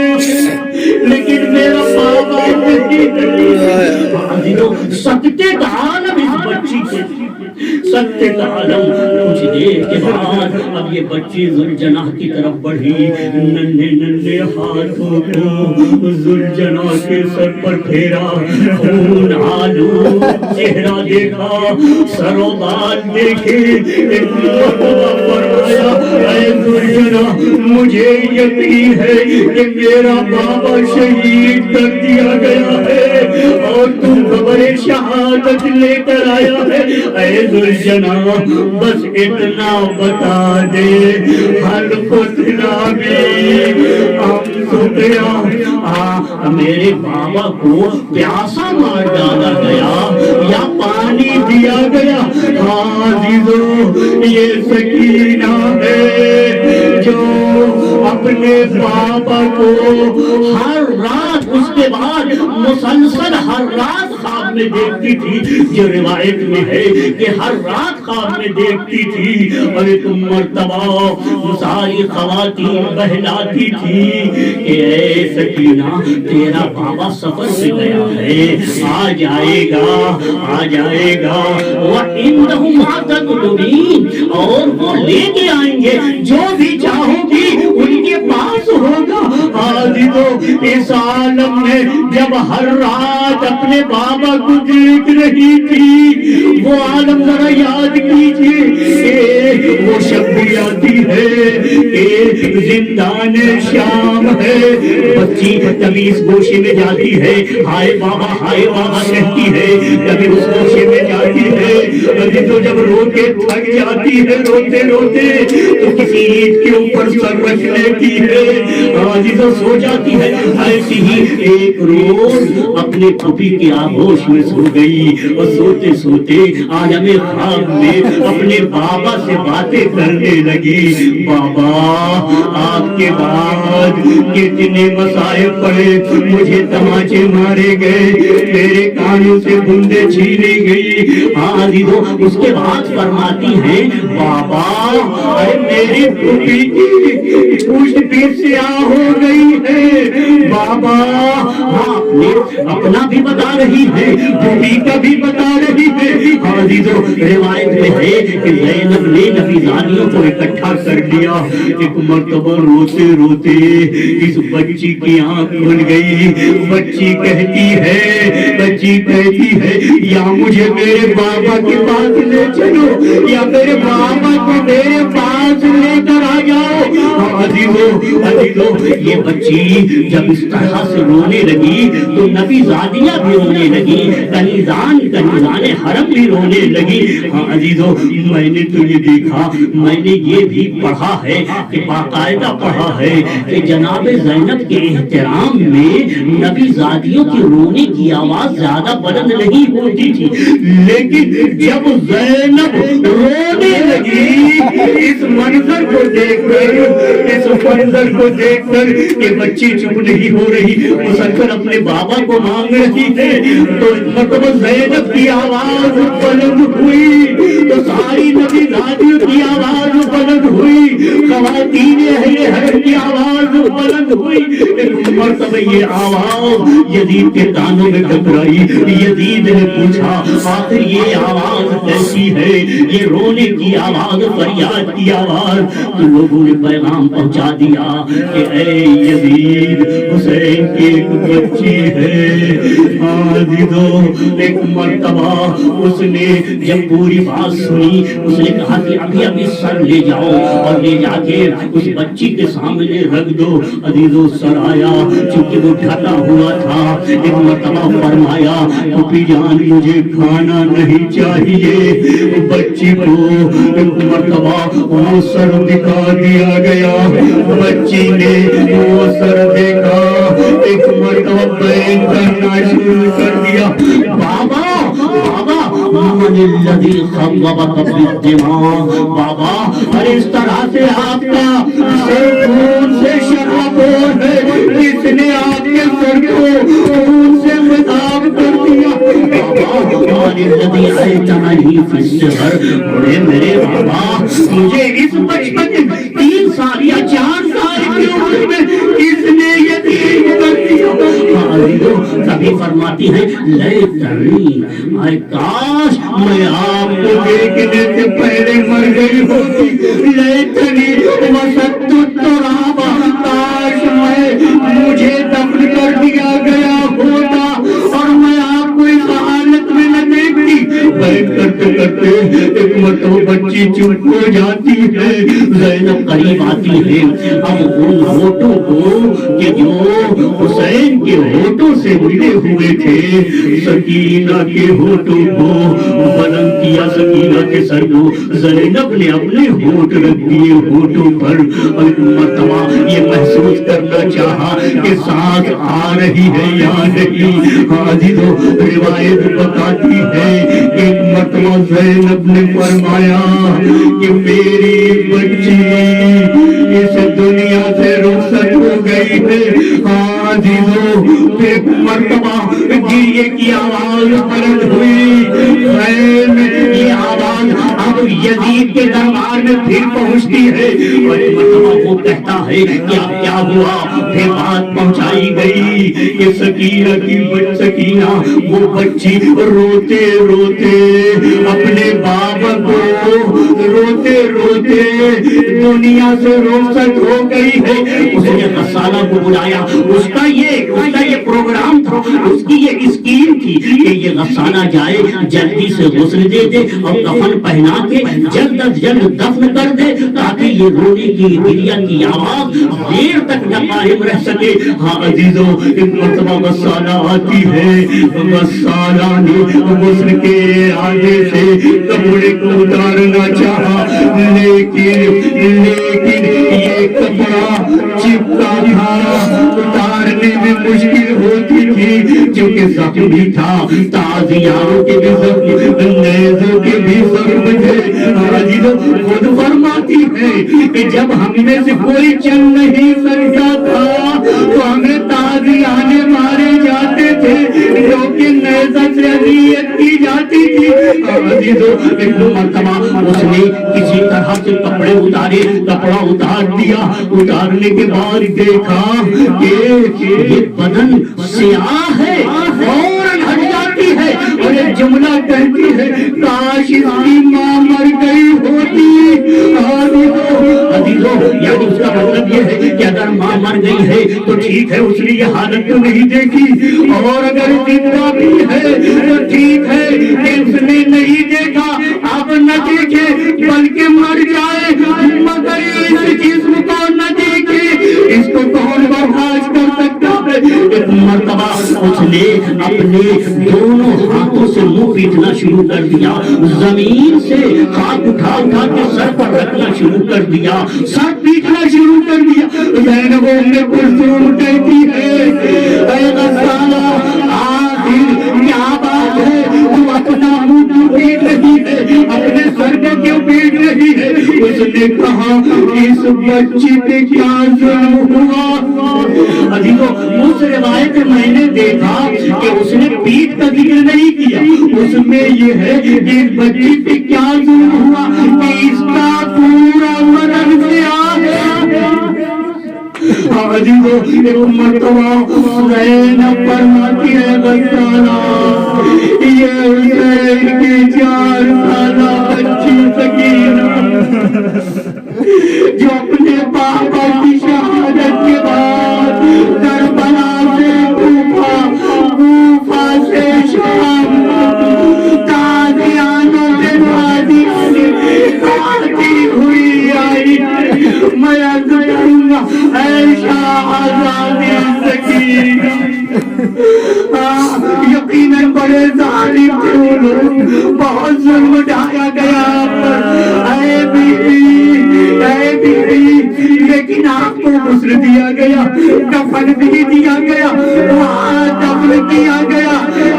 لیکن میرا بابا نہیں ہے۔ سکتے کا عالم اس بچی کے، سکتے کا عالم۔ کچھ دیر کے بعد اب یہ بچی ذوالجنا کی طرف بڑھی، ننھے ننھے ہاتھوں کو ذوالجنا کے سر پر پھیرا، خون آلو چہرہ دیکھا، سر و بال دیکھے، ایک مرتبہ فرمایا اے ذوالجنا مجھے یقین ہے کہ میرا بابا شہید کر دیا گیا ہے اور تم خبر شہادت لے کر آیا ہے۔ اے ذوالجنا بس اتنا بتا دے، ہر فتنہ میں ہم سکیا میرے بابا کو پیاسا مار ڈالا گیا یا پانی دیا گیا؟ عزیزو یہ سکینہ ہے جو اپنے بابا کو ہر رات اس کے بعد مسلسل ہر رات خواب میں دیکھتی تھی، جو روایت میں ہے کہ ہر رات خواب میں دیکھتی تھی اور ایک مرتبہ ساری خواتین بہلاتی تھی کہ اے سکینہ تیرا بابا سفر سے گیا ہے، آ جائے گا آ جائے گا، وَإِنَّهُمْ مَعْتَقُلُونَ اور وہ لے کے آئیں گے جو بھی چاہو گی ان کے پاس ہوگا۔ عزیزو اس عالم میں جب ہر رات اپنے بابا کو دیکھ رہی تھی، وہ عالم ذرا یاد کیجئے کہ وہ شب بھی آتی ہے کہ زندان شام ہے، بچی تمیز گوشے میں جاتی ہے، ہائے بابا کہتی ہے، کبھی اس گوشے میں جاتی ہے، عزیزو جب رو کے تھک جاتی ہے روتے روتے تو کسی اینٹ کے اوپر سر رکھ لیتی ہے، عزیزو سو جاتی ہے۔ ایسی ہی ایک روز اپنے پھوپھی کے آغوش میں سو گئی اور سوتے سوتے عالم خواب میں اپنے بابا سے باتیں کرنے لگی، بابا آپ کے بعد کتنے مصائب پڑے، مجھے تماچے مارے گئے، میرے کانوں سے بندے چھینے گئی۔ عزیزو اس کے بعد فرماتی ہیں بابا اے میری پھوپھی کی پشت بھی سیاہ ہو گئی ہے، بابا اپنا بھی بتا رہی ہے پھوپھی کا بھی بتا رہی ہے۔ عزیزو روایت میں ہے کہ زینب نے نبی زادیوں کو اکٹھا کر لیا، ایک مرتبہ روتے روتے اس بچی کی آنکھ کھل گئی، بچی کہتی ہے یا مجھے میرے بابا کے پاس لے چلو یا میرے بابا کو میرے پاس لے کر آ جاؤ۔ عزیزو یہ بچی جب اس طرح سے رونے لگی تو نبی زادیاں بھی رونے لگی، کنیزان حرم بھی رونے لگی۔ عزیزو میں نے تو یہ دیکھا، میں نے یہ بھی پڑھا ہے کہ باقاعدہ پڑھا ہے کہ جناب زینب کے احترام میں نبی زادیوں کی رونے کی آواز زیادہ بلند نہیں ہوتی تھی، لیکن جب زینب رونے لگی اس منظر کو دیکھ کر، اس منظر کو دیکھ کر کہ بچی چپ نہیں ہو رہی، مسلسل اپنے بابا کو مانگ رہی ہے، تو مرتبہ زینب کی آواز بلند ہوئی، تو ساری نبی دادیوں کی آواز بلند ہوئی، خواتین اہل حرم کی آواز بلند ہوئی۔ ایک مرتبہ یہ آواز یزید کے کانوں میں ٹکرائی، یزید نے پوچھا آخر یہ آواز کیسی ہے؟ یہ رونے کی آواز، فریاد کی آواز۔ تو لوگوں نے پیغام پہنچا دیا کہ اے یزید، حسین کی ایک بچی ہے۔ ایک مرتبہ اس نے جب پوری بات سنی، اس نے کہا کہ ابھی ابھی سر لے جاؤ اور لے جا کے اس بچی کے سامنے رکھ دو۔ عزیزو سر آیا، چونکہ وہ ڈھکا ہوا تھا۔ ایک مرتبہ فرمایا پھوپھی جان مجھے کھانا نہیں چاہیے۔ بچی کو ایک مرتبہ وہ سر دکھا دیا گیا، بچی نے وہ سر دیکھا، ایک مرتبہ بیان کرنا شروع کر دیا، بابا بابا من الذی خضبک بالدماء، بابا اور اس طرح سے آپ کا سر خون سے شرابور ہے، جس نے آپ کے سر کو خون سے مذاب کر دیا۔ بابا من الذی ایتمنی فی الصغر، میرے بابا مجھے اس بچپن 3 سال یا 4 سال کی عمر میں اس نے یتیم کر دیا۔ کبھی فرماتی ہے لیتنی، اے کاش میں آپ کو دیکھنے سے پہلے مر گئی ہوتی، لیتنی وسط التراب، کاش مجھے دفن کر دیا گیا ہوتا اور میں آپ کو اس حالت میں نہ دیکھتی۔ بیٹھ کرتے کرتے ایک مرتبہ بچی چپ ہو جاتی ہے، زینب قریب آتی ہے۔ اب ان ہونٹوں کو کہ جو حسین کے ہونٹوں سے ملے ہوئے تھے، سکینہ کے ہونٹوں کو بلند کیا، سکینہ کے سر کو زینب نے اپنے ہونٹ رکھ دیے ہونٹوں پر، اور ایک مرتبہ یہ محسوس کرنا چاہا کہ سانس آ رہی ہے یا نہیں۔ عزیزو روایت بتاتی ہے ایک مرتبہ زینب نے فرمایا کہ میری بچی اس دنیا سے رخصت ہو گئی ہے۔ عزیزو ایک مرتبہ گریے کی آواز بلند ہوئی، یہ آواز اب یزید کے دربار میں پھر پہنچتی ہے، اور ایک مرتبہ وہ کہتا ہے کہ اب کیا ہوا؟ پھر بات پہنچائی گئی کہ سکینہ کی سکینہ وہ بچی روتے روتے اپنے بابا کو روتے روتے دنیا سے رخصت ہو گئی ہے۔ اس نے غسالہ کو بلایا، اس کا یہ پروگرام تھا، اس کی یہ اسکیم تھی کہ یہ غسالہ جائے، جلدی سے غسل دے دے اور کفن پہنا کے جلد از جلد دفن کر دے، تاکہ یہ رونے کی گریہ کی آواز دیر تک نہ قائم رہ سکے۔ ہاں عزیزو ایک مرتبہ غسالہ آتی ہے، غسالہ نے غسل کے آگے سے کپڑے کو اتارنا چاہا، لیکن یہ کپڑا چپکا تھا، اتارنے میں مشکل ہوتی تھی کیونکہ زخمی تھا، تازیانوں کے بھی زخم، نیزوں کے بھی زخم تھے۔ خود فرماتی ہے کہ جب ہم میں سے کوئی چل نہیں سکتا تھا تو ہمیں تازیانے مارے جاتے تھے، کیونکہ نیزہ سے اذیت کی جاتی تھی۔ ایک مرتبہ اس نے کسی طرح سے کپڑے اتارے، کپڑا اتار دیا، اتارنے کے بعد دیکھا کہ یہ بدن سیاہ ہے، فوراً ہٹ جاتی ہے اور ایک جملہ کہتی ہے کاش اس کی ماں مر گئی ہوتی۔ یعنی اس کا مطلب یہ ہے کہ اگر ماں مر گئی ہے تو ٹھیک ہے، اس نے یہ حالت تو نہیں دیکھی، اور اگر زندہ بھی ہے تو ٹھیک ہے کہ اس نے نہیں دیکھا، اب نہ دیکھے بلکہ مر جائے، مگر اس جسم کو نہ دیکھے، اس کو کون برداشت کر سکتا ہے؟ ایک مرتبہ اس نے اپنے دونوں ہاتھوں سے منہ پیٹنا شروع کر دیا، زمین سے خاک اٹھا اٹھا کے سر پر رکھنا شروع کر دیا، سر پیٹنا شروع کر دیا۔ زینب ام کلثوم کہتی ہے اے غسالہ آخر کیا بات ہے، تو اپنا منہ کیوں پیٹ رہی ہے، اپنے سر کو کیوں پیٹ رہی ہے؟ اس نے کہا اس بچی پہ کیا ظلم ہوا؟ عزیزو اس روایت میں نے دیکھا کہ اس نے پیٹ کا ذکر نہیں کیا، اس میں یہ ہے کہ اس بچی پہ کیا ظلم ہوا کہ اس کا پورا بدن سیاہ ہے۔ عزیزو ایک مرتبہ زینب فرماتی ہے غسانہ، یہ حسین کی 4 سالہ بچی سکینہ جو اپنے بابا کی شہادت کے بعد کربلا سے کوفہ سے شام قادیانوں سے قادیانی آتی ہوئی آئی، میں عرض کروں گا اے شہزادی سکینہ، یقیناً بڑے ظالم تھے وہ لوگ، بہت ظلم ڈھایا گیا اے بیوی، لیکن آپ کو غسل دیا گیا، کفن بھی دیا گیا، وہاں دفن کیا گیا۔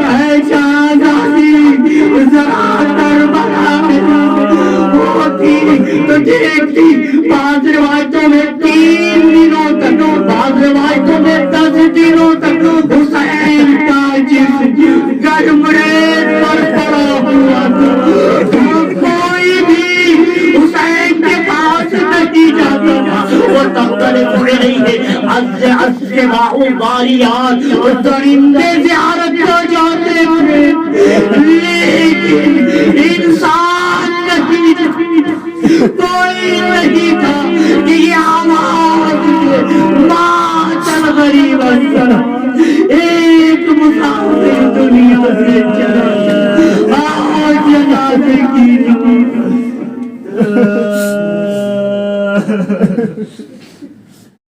اے شہزادی ذرا کربلا میں ہوتی تو دیکھتی، بعض روایتوں میں 3 دنوں تک، بعض روایتوں میں 10 دنوں تک حسین کا جسم گرم ریت پر پڑا ہوا تھا، کوئی بھی حسین کے پاس نہیں جاتا تھا، وہ تختلف رہی ہے از باؤ باریات، درندے زیارت کو جاتے تھے لیکن انسان نہیں، کوئی نہیں تھا کہ یہ آواز ماں چل غریب ایک مسافر دنیا سے چلا آج جنازے کی